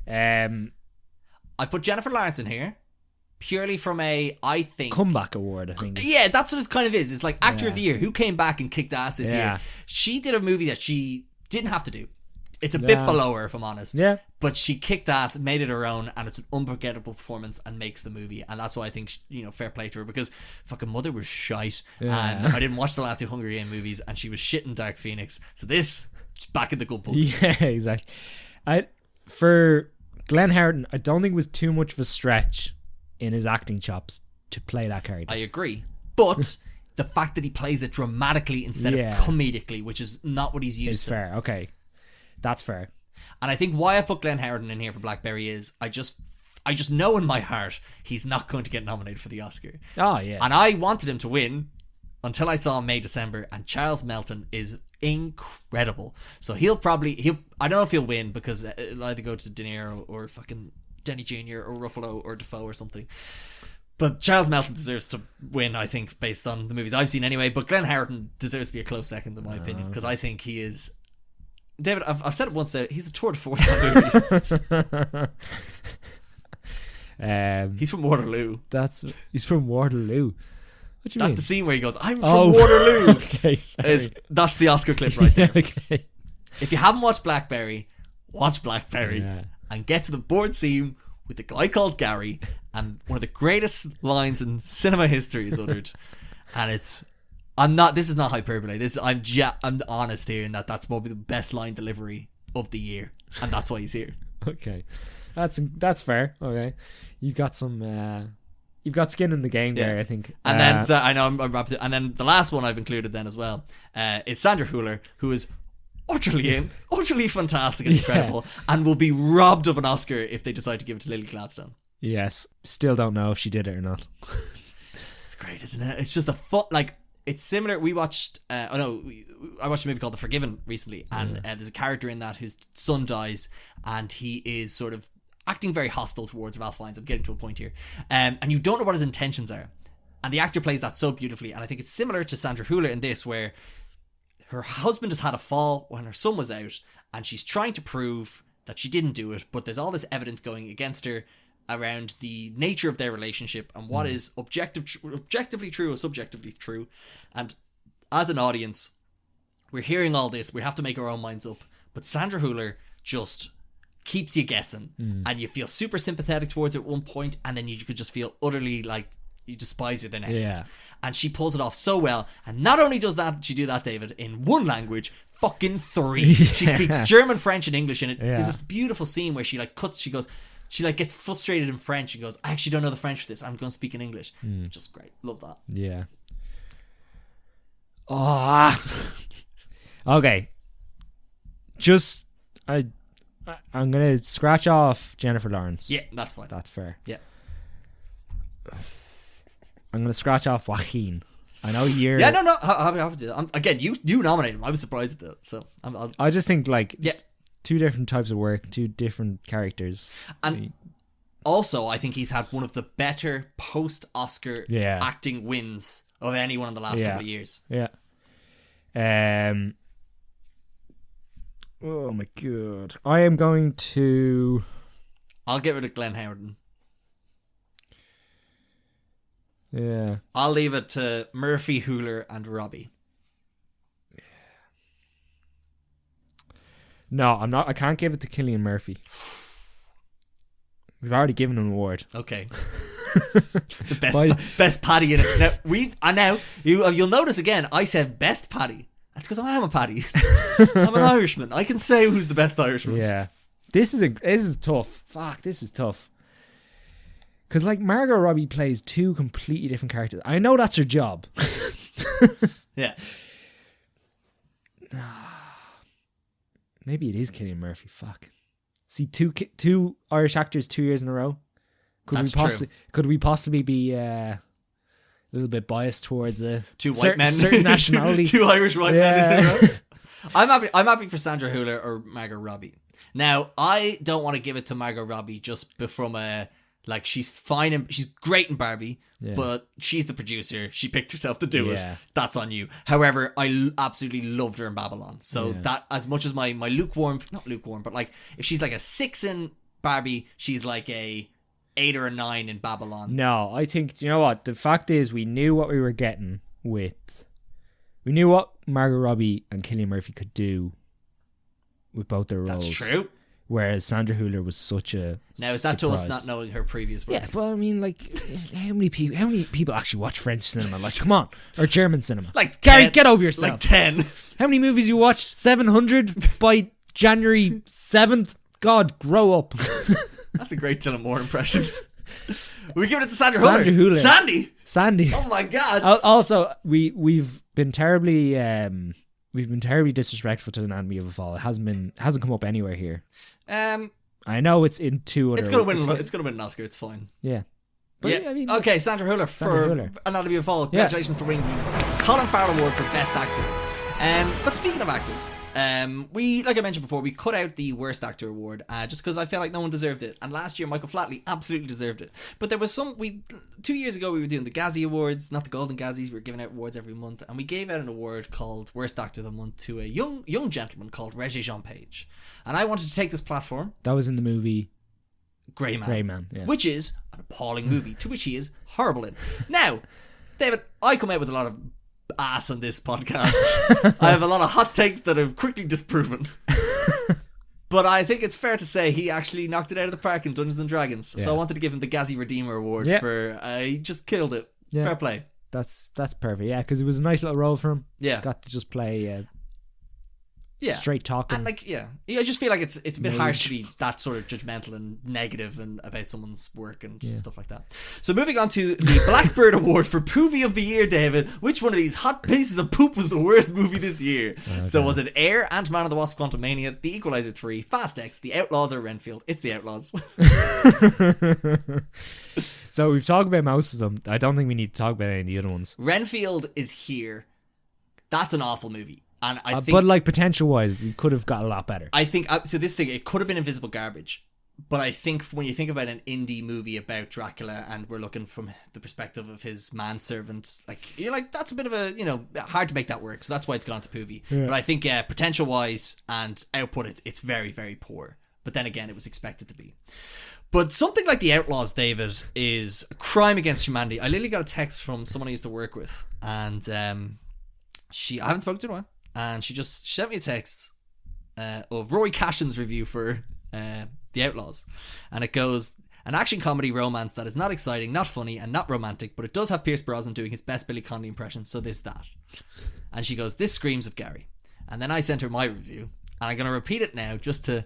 I put Jennifer Lawrence in here purely from I think comeback award, I think. Yeah, that's what it kind of is. It's like actor of the year, who came back and kicked ass this year. She did a movie that she didn't have to do. It's a bit below her, if I'm honest. Yeah. But she kicked ass, made it her own, and it's an unforgettable performance and makes the movie. And that's why I think, fair play to her, because fucking Mother was shite. Yeah. And I didn't watch the last two Hunger Games movies, and she was shit in Dark Phoenix. So this is back in the good books. Yeah, exactly. For Glenn Howerton, I don't think it was too much of a stretch in his acting chops to play that character. I agree. But the fact that he plays it dramatically instead of comedically, which is not what he's used to. Fair, okay. That's fair. And I think why I put Glenn Howerton in here for Blackberry is I just know in my heart he's not going to get nominated for the Oscar. Oh, yeah. And I wanted him to win until I saw May December, and Charles Melton is incredible. So I don't know if he'll win because it'll either go to De Niro or fucking Denny Jr. or Ruffalo or Defoe or something. But Charles Melton deserves to win, I think, based on the movies I've seen anyway. But Glenn Howerton deserves to be a close second in my opinion, because I think he is... David, I've said it once, he's a tour de force that movie. He's from Waterloo. He's from Waterloo. What do you mean? The scene where he goes, I'm from Waterloo. Okay, sorry. That's the Oscar clip right there. Okay. If you haven't watched Blackberry, watch Blackberry and get to the board scene with a guy called Gary, and one of the greatest lines in cinema history is uttered. And this is not hyperbole. I'm honest here in that's probably the best line delivery of the year, and that's why he's here. Okay, that's fair. Okay, you've got skin in the game there, I think. And then I know I'm wrapped. And then the last one I've included then as well is Sandra Hüller, who is utterly fantastic and incredible, and will be robbed of an Oscar if they decide to give it to Lily Gladstone. Yes, still don't know if she did it or not. It's great, isn't it? It's just a fun It's similar. We watched. I watched a movie called The Forgiven recently, and there's a character in that whose son dies, and he is sort of acting very hostile towards Ralph Fiennes. I'm getting to a point here, and you don't know what his intentions are, and the actor plays that so beautifully. And I think it's similar to Sandra Hüller in this, where her husband has had a fall when her son was out, and she's trying to prove that she didn't do it, but there's all this evidence going against her around the nature of their relationship and what is objectively true or subjectively true. And as an audience, we're hearing all this. We have to make our own minds up. But Sandra Hüller just keeps you guessing, and you feel super sympathetic towards her at one point, and then you could just feel utterly like you despise her the next. Yeah. And she pulls it off so well. And not only does she do that, David, in one language, fucking three. She speaks German, French, and English in it. There's this beautiful scene where she gets frustrated in French and goes, I actually don't know the French for this. I'm going to speak in English. Just great. Love that. Yeah. Oh. Okay. I'm going to scratch off Jennifer Lawrence. Yeah, that's fine. That's fair. Yeah. I'm going to scratch off Joaquin. I know you're... Yeah, no. I'll do that. Again, you nominated him. I was surprised at that. So I just think, like... Yeah. Two different types of work, two different characters. And also, I think he's had one of the better post-Oscar acting wins of anyone in the last couple of years. Yeah. Oh my god. I am going to... I'll get rid of Glenn Howerton. Yeah. I'll leave it to Murphy, Hüller, and Robbie. No, I'm not. I can't give it to Cillian Murphy. We've already given him an award. Okay. The best Paddy in it. Now you'll notice again. I said best Paddy. That's because I am a Paddy. I'm an Irishman. I can say who's the best Irishman. Yeah. This is tough. Fuck, this is tough. Because, like, Margot Robbie plays two completely different characters. I know that's her job. Yeah. Maybe it is Cillian Murphy. Fuck. See, two Irish actors 2 years in a row. Could we possibly be a little bit biased towards two white men, certain nationality? Two Irish white men in a row. I'm happy for Sandra Hüller or Margot Robbie. Now, I don't want to give it to Margot Robbie just from a... Like, she's fine and she's great in Barbie, but she's the producer. She picked herself to do it. That's on you. However, I absolutely loved her in Babylon. So that, as much as my not lukewarm, but like, if she's like a 6 in Barbie, she's like a 8 or a 9 in Babylon. No, I think, you know what? The fact is, we knew what we were getting with... We knew what Margot Robbie and Cillian Murphy could do with both their roles. That's true. Whereas Sandra Hüller was such a Now, is that surprise. to us not knowing her previous work? Yeah, but I mean, like, how many people actually watch French cinema? Like, come on. Or German cinema. Like 10, Gary, get over yourself. Like 10. How many movies you watched? 700 by January 7th? God, grow up. That's a great Dylan Moore impression. We give it to Sandra Hüller. Sandy. Oh my God. Also, we've been terribly disrespectful to Anatomy of a Fall. It hasn't come up anywhere here. I know it's in two other... It's gonna win an Oscar. It's fine. Yeah. But yeah. I mean, okay, Sandra Hüller for Anatomy of a Fall. Congratulations for winning the Colin Farrell Award for Best Actor. But speaking of actors, we, like I mentioned before, we cut out the Worst Actor Award just because I felt like no one deserved it. And last year, Michael Flatley absolutely deserved it. But there was 2 years ago, we were doing the Gazzie Awards, not the Golden Gazzies. We were giving out awards every month, and we gave out an award called Worst Actor of the Month to a young gentleman called Regé-Jean Page. And I wanted to take this platform. That was in the movie Grey Man, yeah. Which is an appalling movie, to which he is horrible in. Now, David, I come out with a lot of ass on this podcast. I have a lot of hot takes that I've quickly disproven. But I think it's fair to say he actually knocked it out of the park in Dungeons and Dragons. Yeah. So I wanted to give him the Gazzie Redemer Award for he just killed it. Yeah. Fair play. That's perfect. Yeah, because it was a nice little role for him. Yeah, got to just play. Straight talking. And like, I just feel like it's a bit harsh to be that sort of judgmental and negative and about someone's work and stuff like that. So moving on to the Blackbird Award for Poovie of the Year, David. Which one of these hot pieces of poop was the worst movie this year? Okay. So was it Air, Ant-Man and the Wasp: Quantumania, The Equalizer 3, Fast X, The Outlaws, or Renfield? It's The Outlaws. So we've talked about most of them. I don't think we need to talk about any of the other ones. Renfield is here. That's an awful movie. And I think, but like potential wise, we could have got a lot better. I think it could have been Invisible Garbage, but I think when you think about an indie movie about Dracula and we're looking from the perspective of his manservant, like you're like that's a bit of a hard to make that work. So that's why it's gone to Poovie. Yeah. But I think potential wise and output, it's very very poor. But then again, it was expected to be. But something like The Outlaws, David, is a crime against humanity. I literally got a text from someone I used to work with, and I haven't spoken to her in a while, and she sent me a text of Rory Cashin's review for The Outlaws, and it goes, an action comedy romance that is not exciting, not funny, and not romantic, but it does have Pierce Brosnan doing his best Billy Connolly impression, so there's that. And she goes, this screams of Gary. And then I sent her my review, and I'm going to repeat it now just to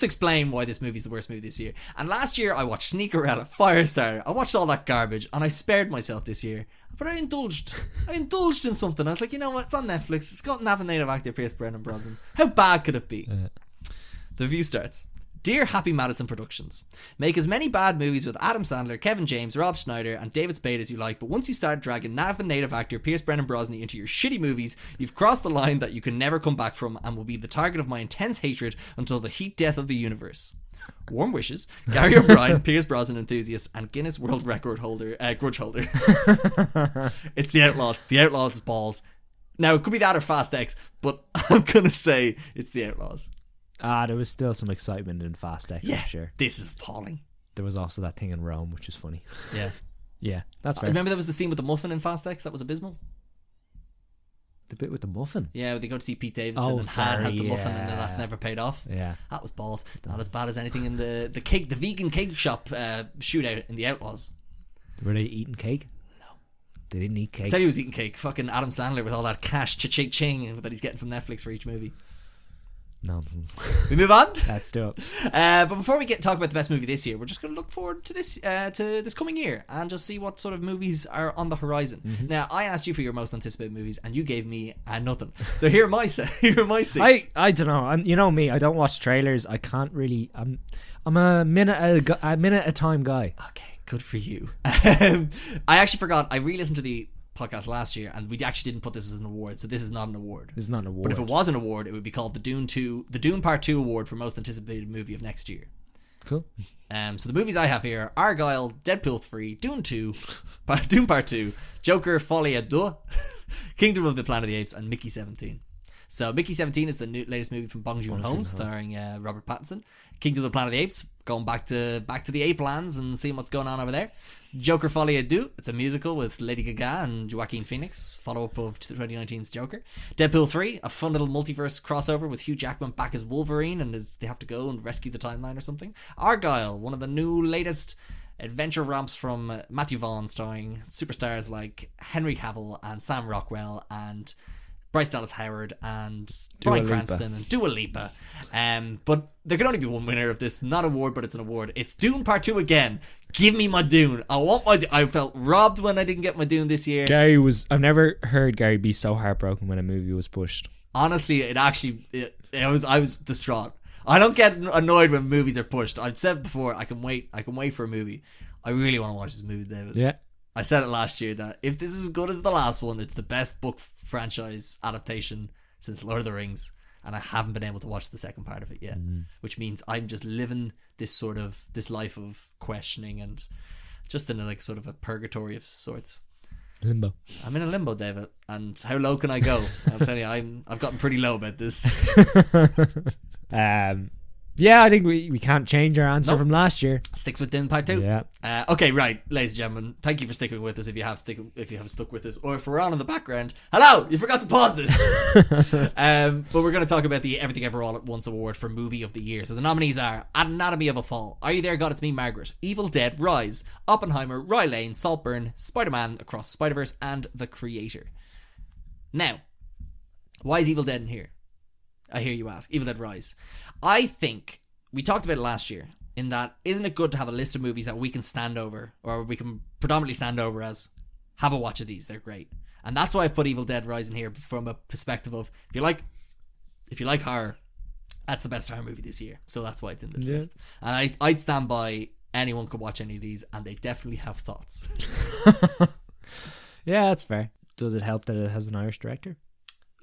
explain why this movie's the worst movie this year. And last year I watched Sneakerella, Firestarter, I watched all that garbage, and I spared myself this year. But I indulged in something. I was like, you know what, it's on Netflix, it's got an native actor, Pierce Brosnan. How bad could it be? The review starts. Dear Happy Madison Productions, make as many bad movies with Adam Sandler, Kevin James, Rob Schneider and David Spade as you like, but once you start dragging native actor Pierce Brosnan into your shitty movies, you've crossed the line that you can never come back from and will be the target of my intense hatred until the heat death of the universe. Warm wishes, Gary O'Brien, Pierce Brosnan enthusiast and Guinness World Record holder, grudge holder. It's The Outlaws. The Outlaws is balls. Now, it could be that or Fast X, but I'm going to say it's The Outlaws. There was still some excitement in Fast X, yeah, I'm sure. This is appalling. There was also that thing in Rome, which is funny. Yeah. Yeah, that's fair. Remember there was the scene with the muffin in Fast X? That was abysmal. The bit with the muffin? Yeah, they go to see Pete Davidson and Han has the muffin and then that's never paid off. Yeah. That was balls. Not as bad as anything in the vegan cake shop shootout in The Outlaws. Were they eating cake? No. They didn't eat cake? I tell you who was eating cake. Fucking Adam Sandler with all that cash cha-ching that he's getting from Netflix for each movie. Nonsense. We move on. Let's do it. But before we talk about the best movie this year, we're just going to look forward to this coming year and just see what sort of movies are on the horizon. Mm-hmm. Now, I asked you for your most anticipated movies, and you gave me nothing. So here are my six. I don't know. You know me. I don't watch trailers. I can't really. I'm a minute at a time guy. Okay, good for you. I actually forgot. I re-listened to the podcast last year and we actually didn't put this as an award, so this is not an award. It's not an award. But if it was an award, it would be called the Dune Part 2 Award for most anticipated movie of next year. Cool. So the movies I have here are Argyle, Deadpool 3, Dune 2, Dune Part 2, Joker, Folie à Deux, Kingdom of the Planet of the Apes and Mickey 17. So Mickey 17 is the latest movie from Bong Joon-ho starring Robert Pattinson. Kingdom of the Planet of the Apes, going back to the ape lands and seeing what's going on over there. Joker Folie à Deux, it's a musical with Lady Gaga and Joaquin Phoenix, follow-up of 2019's Joker. Deadpool 3, a fun little multiverse crossover with Hugh Jackman back as Wolverine and they have to go and rescue the timeline or something. Argyle, one of the new latest adventure romps from Matthew Vaughn, starring superstars like Henry Cavill and Sam Rockwell and Bryce Dallas Howard and Bryan Cranston and Dua Lipa. But there can only be one winner of this, not award, but it's an award. It's Dune Part 2 again. Give me my Dune. I felt robbed when I didn't get my Dune this year. I've never heard Gary be so heartbroken when a movie was pushed. Honestly, I was distraught. I don't get annoyed when movies are pushed. I've said before, I can wait for a movie. I really want to watch this movie, David. Yeah. I said it last year that if this is as good as the last one, it's the best book franchise adaptation since Lord of the Rings, and I haven't been able to watch the second part of it yet, which means I'm just living this life of questioning and just in a sort of a purgatory of sorts. Limbo. I'm in a limbo, David, and how low can I go? I'll tell you, I've gotten pretty low about this. Yeah, I think we can't change our answer from last year. Sticks with Dune Part 2. Yeah. Okay, right, ladies and gentlemen, thank you for sticking with us if you have stuck with us, or if we're on in the background. Hello, you forgot to pause this. But we're going to talk about the Everything Ever All at Once award for movie of the year. So the nominees are Anatomy of a Fall, Are You There, God? It's Me, Margaret, Evil Dead, Rise, Oppenheimer, Rye Lane, Saltburn, Spider-Man Across the Spider-Verse, and The Creator. Now, why is Evil Dead in here? I hear you ask. Evil Dead Rise. I think we talked about it last year, in that isn't it good to have a list of movies that we can stand over, or we can predominantly stand over as have a watch of these, they're great. And that's why I've put Evil Dead Rise in here from a perspective of if you like horror, that's the best horror movie this year. So that's why it's in this list. And I'd stand by anyone could watch any of these and they definitely have thoughts. Yeah, that's fair. Does it help that it has an Irish director?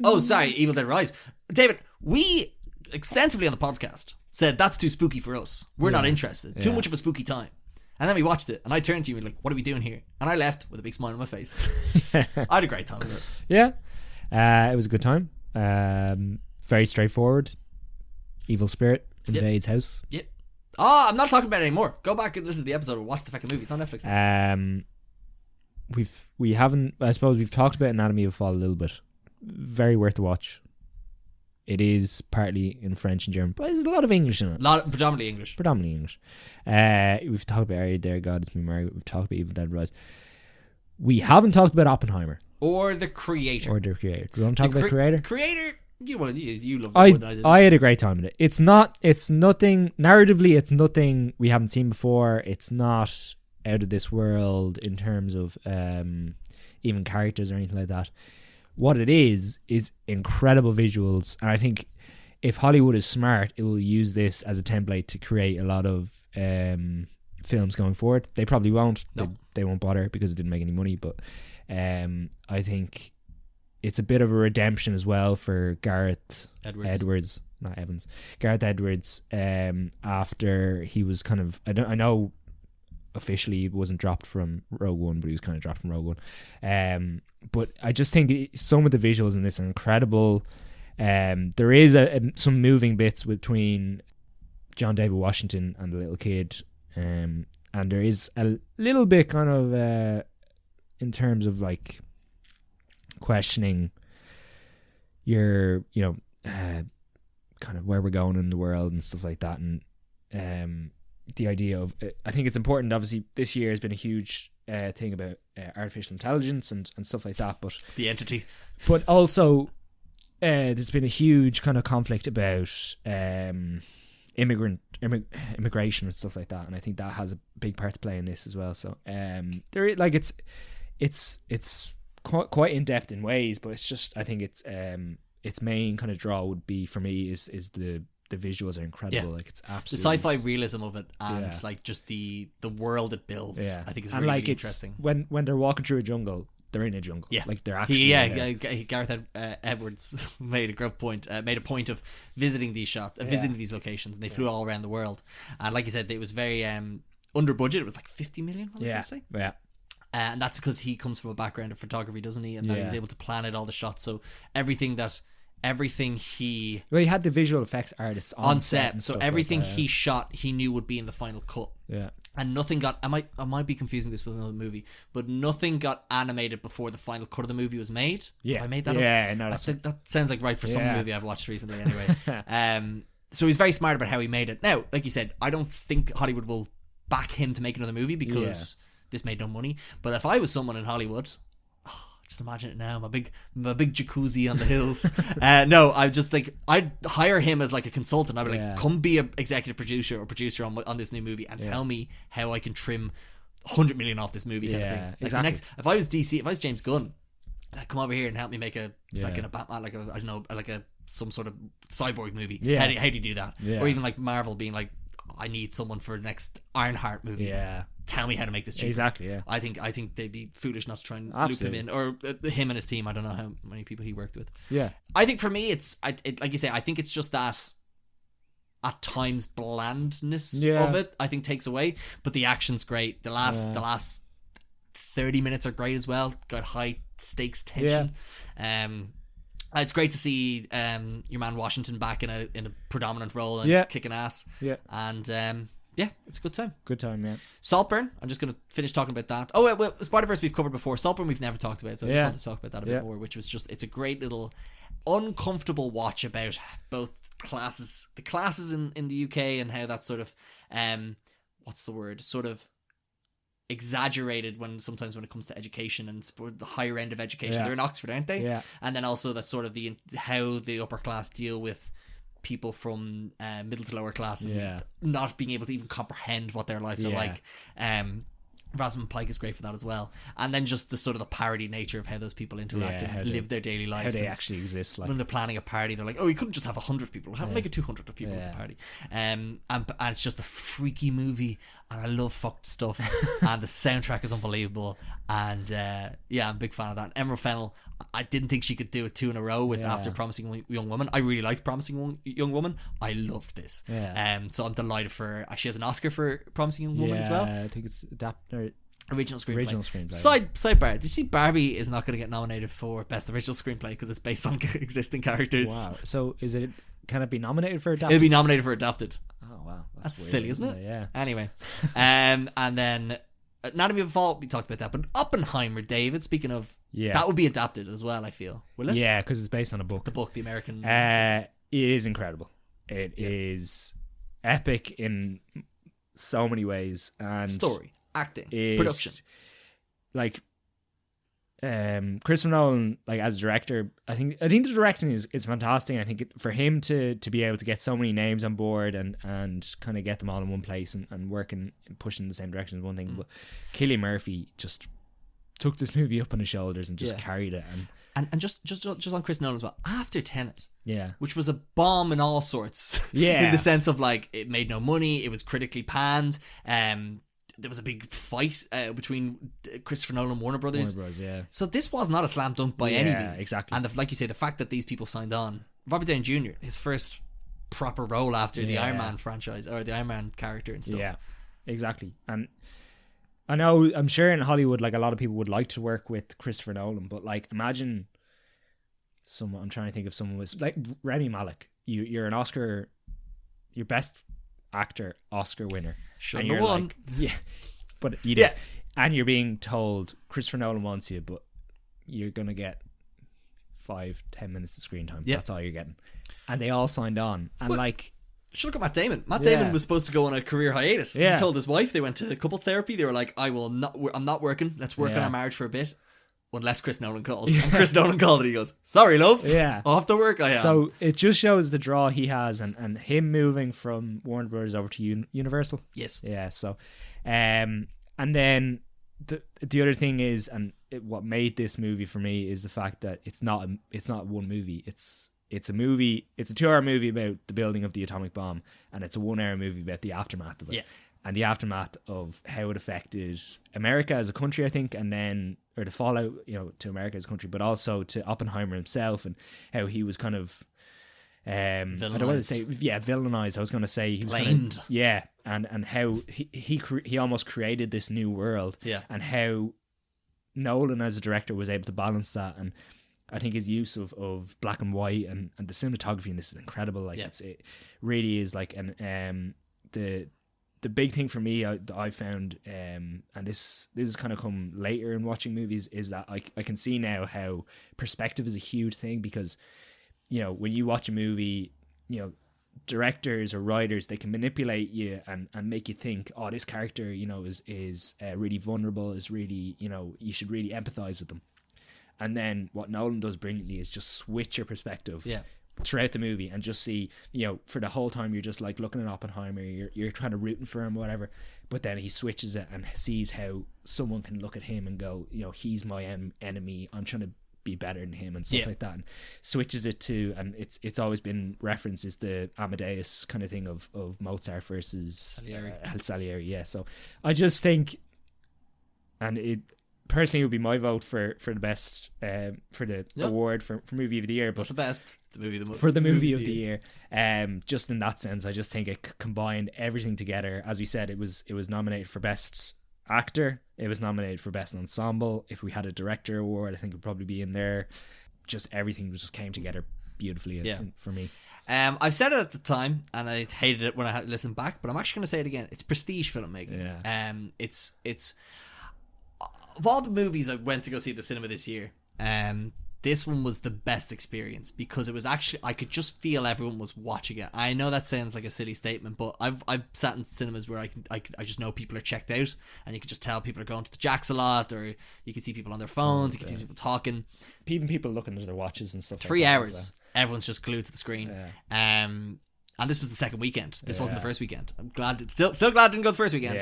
Oh, sorry, Evil Dead Rise. David, we extensively on the podcast said that's too spooky for us. We're not interested. Too much of a spooky time. And then we watched it and I turned to you and like, what are we doing here? And I left with a big smile on my face. I had a great time with it. Yeah. It was a good time. Very straightforward. Evil spirit invades house. Yep. Oh, I'm not talking about it anymore. Go back and listen to the episode or watch the fucking movie. It's on Netflix now. we haven't. I suppose we've talked about Anatomy of a Fall a little bit. Very worth the watch. It is partly in French and German, but there's a lot of English in it. Predominantly English. Predominantly English. We've talked about Are You There, God? It's Me, Margaret. We've talked about Evil Dead Rise. We haven't talked about Oppenheimer. Or the creator. Do you want to talk about creator? Creator, you love it I more than I did. I had a great time with it. It's nothing, narratively, it's nothing we haven't seen before. It's not out of this world in terms of even characters or anything like that. What it is incredible visuals. And I think if Hollywood is smart, it will use this as a template to create a lot of films going forward. They probably won't. No. They won't bother because it didn't make any money. But I think it's a bit of a redemption as well for Gareth Edwards, not Evans. Gareth Edwards, after he was kind of, I know officially he wasn't dropped from Rogue One, but he was kind of dropped from Rogue One. But I just think some of the visuals in this are incredible. There is some moving bits between John David Washington and the little kid, and there is a little bit kind of in terms of like questioning your, kind of where we're going in the world and stuff like that, and the idea of I think it's important. Obviously, this year has been a huge thing about artificial intelligence and stuff like that, but the entity, but also there's been a huge kind of conflict about immigration and stuff like that, and I think that has a big part to play in this as well. So there, like, it's quite in depth in ways, but it's just, I think its main kind of draw would be for me is the visuals are incredible. Like, it's absolutely the sci-fi realism of it, and like just the world it builds. I think it's really, really interesting. When they're walking through a jungle, they're in a jungle. Like they're actually Gareth Edwards made a great point. Made a point of visiting these visiting these locations, and they flew all around the world. And like you said, it was very under budget. It was like 50 million. I want to say. And that's because he comes from a background of photography, doesn't he? And that he was able to plan out all the shots. So everything he had the visual effects artists on set, so everything he shot he knew would be in the final cut. And nothing got, I might be confusing this with another movie, but nothing got animated before the final cut of the movie was made. Have I made that up? No, that sounds like right for some movie I've watched recently anyway. So he's very smart about how he made it. Now, like you said, I don't think Hollywood will back him to make another movie because this made no money. But if I was someone in Hollywood, just imagine it now, my big jacuzzi on the hills. No, I just like, I'd hire him as like a consultant. I'd be like, come be an executive producer on this new movie and tell me how I can trim 100 million off this movie kind of thing. Like exactly. If I was DC, if I was James Gunn, like, come over here and help me make a fucking a Batman, like a, I don't know, like a some sort of cyborg movie. How do you do that? Or even like Marvel being like, I need someone for the next Ironheart movie. Tell me how to make this cheaper. Exactly. I think they'd be foolish not to try and loop him in, or him and his team. I don't know how many people he worked with. I think for me, it's like you say. I think it's just that at times blandness of it, I think, takes away. But the action's great. The last 30 minutes are great as well. Got high stakes tension. It's great to see your man Washington back in a predominant role and kicking ass. And it's a good time. Good time, yeah. Saltburn, I'm just going to finish talking about that. Oh, well, Spider-Verse we've covered before. Saltburn we've never talked about, so I just wanted to talk about that a bit more, which was just, it's a great little uncomfortable watch about both the classes in the UK and how that's sort of, what's the word, sort of exaggerated sometimes when it comes to education and the higher end of education. They're in Oxford, aren't they? And then also that's sort of how the upper class deal with people from middle to lower class and not being able to even comprehend what their lives are like. Rosamund Pike is great for that as well. And then just the sort of the parody nature of how those people interact and live their daily lives. How they actually exist. Like, when they're planning a party, they're like, oh, we couldn't just have 100 people. Make it 200 of people at the party. And it's just a freaky movie. And I love fucked stuff. And the soundtrack is unbelievable. And I'm a big fan of that. Emerald Fennell, I didn't think she could do it 2 in a row with After Promising Young Woman. I really liked Promising Young Woman. I loved this. So I'm delighted for her. She has an Oscar for Promising Young Woman as well. I think it's original screenplay. Sidebar. Do you see Barbie is not going to get nominated for Best Original Screenplay because it's based on existing characters? Wow. So can it be nominated for Adapted? It'll be nominated for Adapted. Oh wow. That's weird, silly, isn't it? Yeah. Anyway. And then Anatomy of a Fall, we talked about that, but Oppenheimer, David, speaking of, Yeah. that would be adapted as well, I feel. Will it? Yeah, because it's based on a book. The book, the American. It is incredible. It is epic in so many ways. And story, acting, is, production. Like, Christopher Nolan, like as a director, I think the directing is fantastic. I think for him to be able to get so many names on board and kind of get them all in one place and working and pushing in the same direction is one thing. But Cillian Murphy just took this movie up on his shoulders and just carried it. And just on Chris Nolan as well. After Tenet, which was a bomb in all sorts. Yeah. In the sense of like it made no money, it was critically panned. There was a big fight between Christopher Nolan and Warner Brothers. So this was not a slam dunk by any means. Exactly. And like you say, the fact that these people signed on. Robert Downey Jr., his first proper role after the Iron Man franchise or the Iron Man character and stuff. Yeah, exactly. And I know, I'm sure in Hollywood, like a lot of people would like to work with Christopher Nolan, but like imagine someone, I'm trying to think of someone was like Rami Malek. You're an Oscar, your best actor Oscar winner. And you're like, but you did. And you're being told Christopher Nolan wants you, but you're gonna get 5-10 minutes of screen time. That's all you're getting. And they all signed on. And like, should look at Matt Damon. Matt Damon was supposed to go on a career hiatus. He told his wife, they went to couple therapy. They were like, I'm not working. Let's work on our marriage for a bit. Unless Chris Nolan calls. And Chris Nolan called and he goes, sorry, love. I'll have to work. I am. So it just shows the draw he has and him moving from Warner Brothers over to Universal. Yes. Yeah. So, and then the other thing is, what made this movie for me is the fact that it's not one movie. It's a movie. It's a 2-hour movie about the building of the atomic bomb, and it's a 1-hour movie about the aftermath of it. Yeah. And the aftermath of how it affected America as a country, I think, and then, or the fallout, to America as a country, but also to Oppenheimer himself and how he was kind of, I don't want to say, villainized. I was going to say he was blamed. And how he almost created this new world. Yeah. And how Nolan as a director was able to balance that, and I think his use of black and white and the cinematography in this is incredible. Like it really is like, and the big thing for me I found, and this has kind of come later in watching movies, is that I can see now how perspective is a huge thing, because when you watch a movie, directors or writers, they can manipulate you and make you think, oh, this character is really vulnerable, is really, you should really empathize with them. And then what Nolan does brilliantly is just switch your perspective throughout the movie and just see, for the whole time you're just like looking at Oppenheimer, you're kind of rooting for him, whatever, but then he switches it and sees how someone can look at him and go, he's my enemy, I'm trying to be better than him and stuff like that, and switches it to, and it's always been referenced as the Amadeus kind of thing of Mozart versus Salieri. So I just think, and it personally would be my vote for the best, for the award for movie of the year, but the best, the movie of the year. Just in that sense, I just think it combined everything together. As we said, it was nominated for best actor, it was nominated for best ensemble. If we had a director award, I think it would probably be in there. Just everything just came together beautifully for me. I've said it at the time and I hated it when I had to listen back, but I'm actually going to say it again. It's prestige filmmaking. It's of all the movies I went to go see at the cinema this year, this one was the best experience, because it was actually, I could just feel everyone was watching it. I know that sounds like a silly statement, but I've sat in cinemas where I just know people are checked out, and you can just tell people are going to the jacks a lot, or you can see people on their phones, you can see people talking, even people looking at their watches and stuff. 3 hours, everyone's just glued to the screen. And this was the second weekend. This wasn't the first weekend. I'm glad. Still glad it didn't go the first weekend.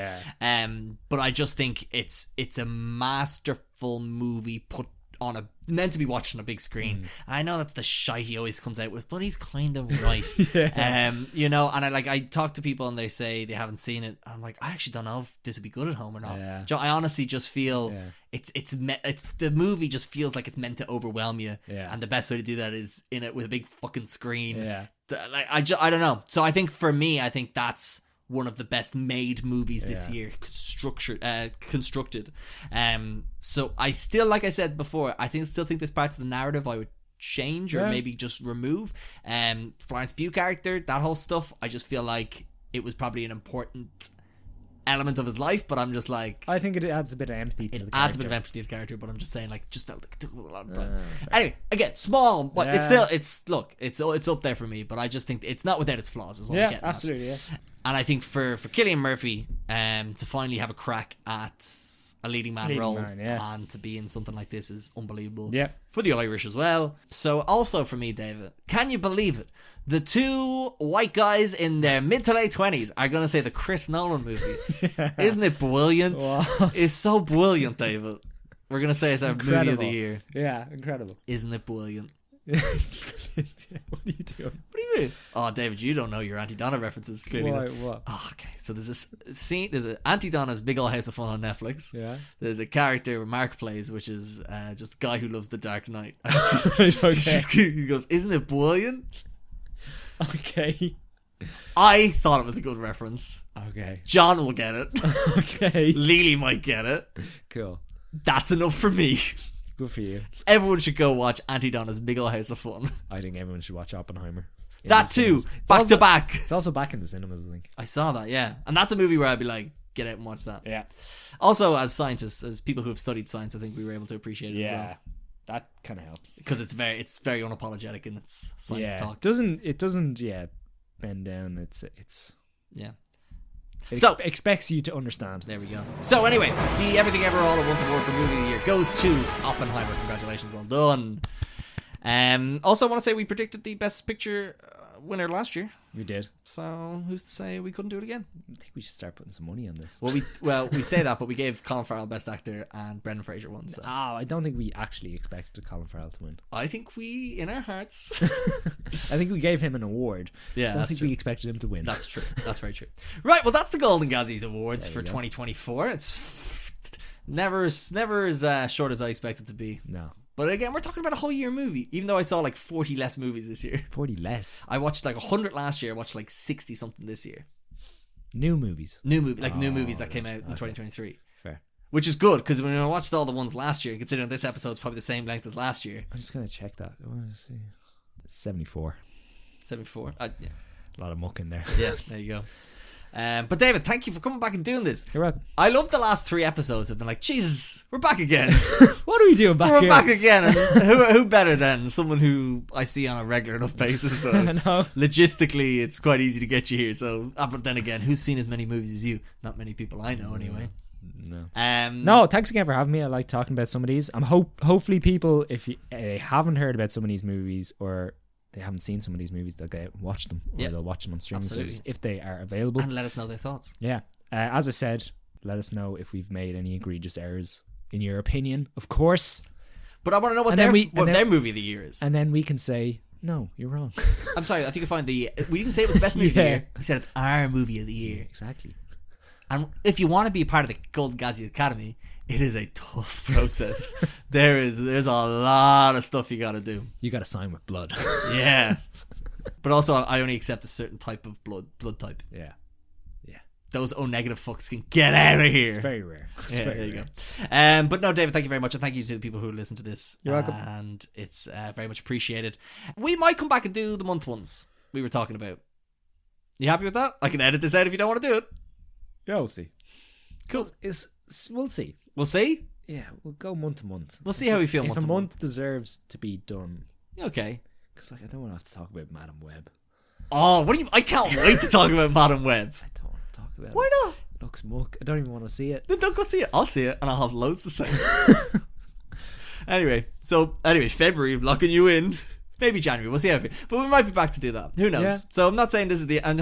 But I just think it's a masterful movie put on meant to be watched on a big screen. I know that's the shite he always comes out with, but he's kind of right. And I talk to people and they say they haven't seen it. I'm like, I actually don't know if this would be good at home or not. I honestly just feel it's the movie just feels like it's meant to overwhelm you. And the best way to do that is in it with a big fucking screen. I don't know. So I think for me, that's one of the best made movies this year, constructed. So I still, like I said before, still think there's parts of the narrative I would change or maybe just remove. Florence Pugh character, that whole stuff, I just feel like it was probably an important element of his life, but I'm just like, I think it adds a bit of empathy to the character. adds a bit of empathy to the character, but I'm just saying, like, just felt like it took a long time. Anyway, again, small, but it's up there for me, but I just think it's not without its flaws, is what I'm getting absolutely, at. And I think for Cillian Murphy to finally have a crack at a leading man role and to be in something like this is unbelievable. Yeah. For the Irish as well. So also for me, David, can you believe it? The two white guys in their mid to late 20s are going to say the Chris Nolan movie. Isn't it brilliant? It's so brilliant, David. We're going to say it's our movie of the year. Yeah, incredible. Isn't it brilliant? It's brilliant. What are you doing? What do you mean? Oh, David, you don't know your Auntie Donna references. Clearly. Why? What? Oh, okay. So there's this scene. There's a Auntie Donna's Big Ol' House of Fun on Netflix. Yeah. There's a character Mark plays, which is just a guy who loves the Dark Knight. He goes, "Isn't it brilliant?" Okay. I thought it was a good reference. Okay. John will get it. Okay. Lily might get it. Cool. That's enough for me. Good for you. Everyone should go watch Auntie Donna's Big Ol' House of Fun. I think everyone should watch Oppenheimer. That too, back to back. It's also back in the cinemas, I think. I saw that, yeah. And that's a movie where I'd be like, get out and watch that. Yeah. Also, as scientists, as people who have studied science, I think we were able to appreciate it as well. That kind of helps. Because it's very unapologetic in its science talk. It doesn't bend down. It's yeah. It expects you to understand. There we go. So anyway, the Everything Ever All at Once award for movie of the year goes to Oppenheimer. Congratulations, well done. Also, I want to say we predicted the Best Picture winner last year. We did. So who's to say we couldn't do it again? I think we should start putting some money on this. Well, we say that, but we gave Colin Farrell Best Actor and Brendan Fraser one. So. I don't think we actually expected Colin Farrell to win. I think we, in our hearts, I think we gave him an award. Yeah, I don't think we expected him to win. That's true. That's very true. Right. Well, that's the Golden Gazzie Awards for 2024. It's never as short as I expected to be. No. But again, we're talking about a whole year movie. Even though I saw like 40 less movies this year. 40 less? I watched like 100 last year. I watched like 60 something this year. New movies? New movies that came out in 2023. Fair. Which is good, because when I watched all the ones last year, considering this episode's probably the same length as last year. I'm just going to check that. I want to see. 74. 74? Yeah. A lot of muck in there. Yeah, there you go. But David, thank you for coming back and doing this. You're welcome. I love the last 3 episodes have been like, Jesus, we're back again. What are we doing back here? We're back again. And who better than someone who I see on a regular enough basis? So logistically, it's quite easy to get you here. So, but then again, who's seen as many movies as you? Not many people I know, anyway. No. No, thanks again for having me. I like talking about some of these. Hopefully people, if you haven't heard about some of these movies or they haven't seen some of these movies, they'll get out and watch them, or they'll watch them on streaming services if they are available, and let us know their thoughts. Yeah. As I said, let us know if we've made any egregious errors in your opinion, of course. But I want to know what their movie of the year is, and then we can say, no, you're wrong. I'm sorry. I think you find we didn't say it was the best movie of the year. We said it's our movie of the year. Exactly. And if you want to be a part of the Golden Gazzie Academy, it is a tough process. There's a lot of stuff you got to do. You got to sign with blood. Yeah. But also, I only accept a certain type of blood type. Yeah. Those O negative fucks can get out of here. It's very rare. There you go. But no, David, thank you very much, and thank you to the people who listen to this. You're welcome. And it's very much appreciated. We might come back and do the month ones we were talking about. You happy with that? I can edit this out if you don't want to do it. Yeah, we'll see. Cool. We'll see. We'll see? Yeah, we'll go month to month. We'll see how we feel if month to a month. month deserves to be done. Okay. Because I don't want to have to talk about Madam Web. Oh, what do you... I can't wait to talk about Madam Web. I don't want to talk about it. Why not? It looks muck. I don't even want to see it. Then don't go see it. I'll see it, and I'll have loads to say. Anyway, February, locking you in. Maybe January, we'll see how it feels. But we might be back to do that. Who knows? Yeah. So I'm not saying this is the... And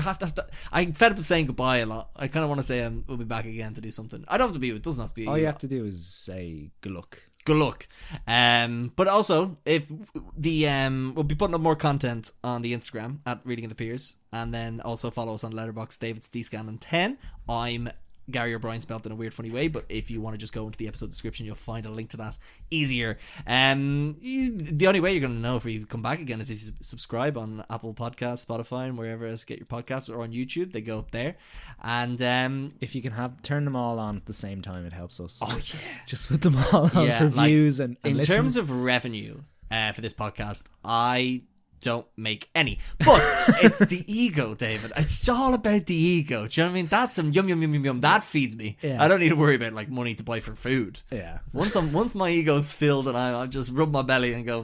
I'm fed up of saying goodbye a lot. I kind of want to say we'll be back again to do something. I don't have to be... It doesn't have to be... All you have to do is say good luck. Good luck. But also, if the... we'll be putting up more content on the Instagram at Reading of the Peers. And then also follow us on Letterboxd, David's DScanlon10. I'm Gary O'Brien, spelled in a weird funny way, but if you want to just go into the episode description, you'll find a link to that easier. The only way you're going to know if we come back again is if you subscribe on Apple Podcasts, Spotify, and wherever else get your podcasts, or on YouTube. They go up there. And if you can turn them all on at the same time, it helps us. Oh yeah, just put them all on for views and in listens. terms of revenue for this podcast, I don't make any. But it's the ego, David. It's all about the ego. Do you know what I mean? That's some yum yum yum yum yum. That feeds me. Yeah. I don't need to worry about like money to buy for food. Yeah. Once my ego's filled and I just rub my belly and go,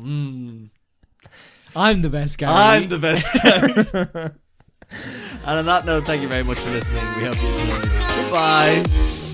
I'm the best guy. I'm the best guy. And on that note, thank you very much for listening. We hope you enjoyed. Goodbye.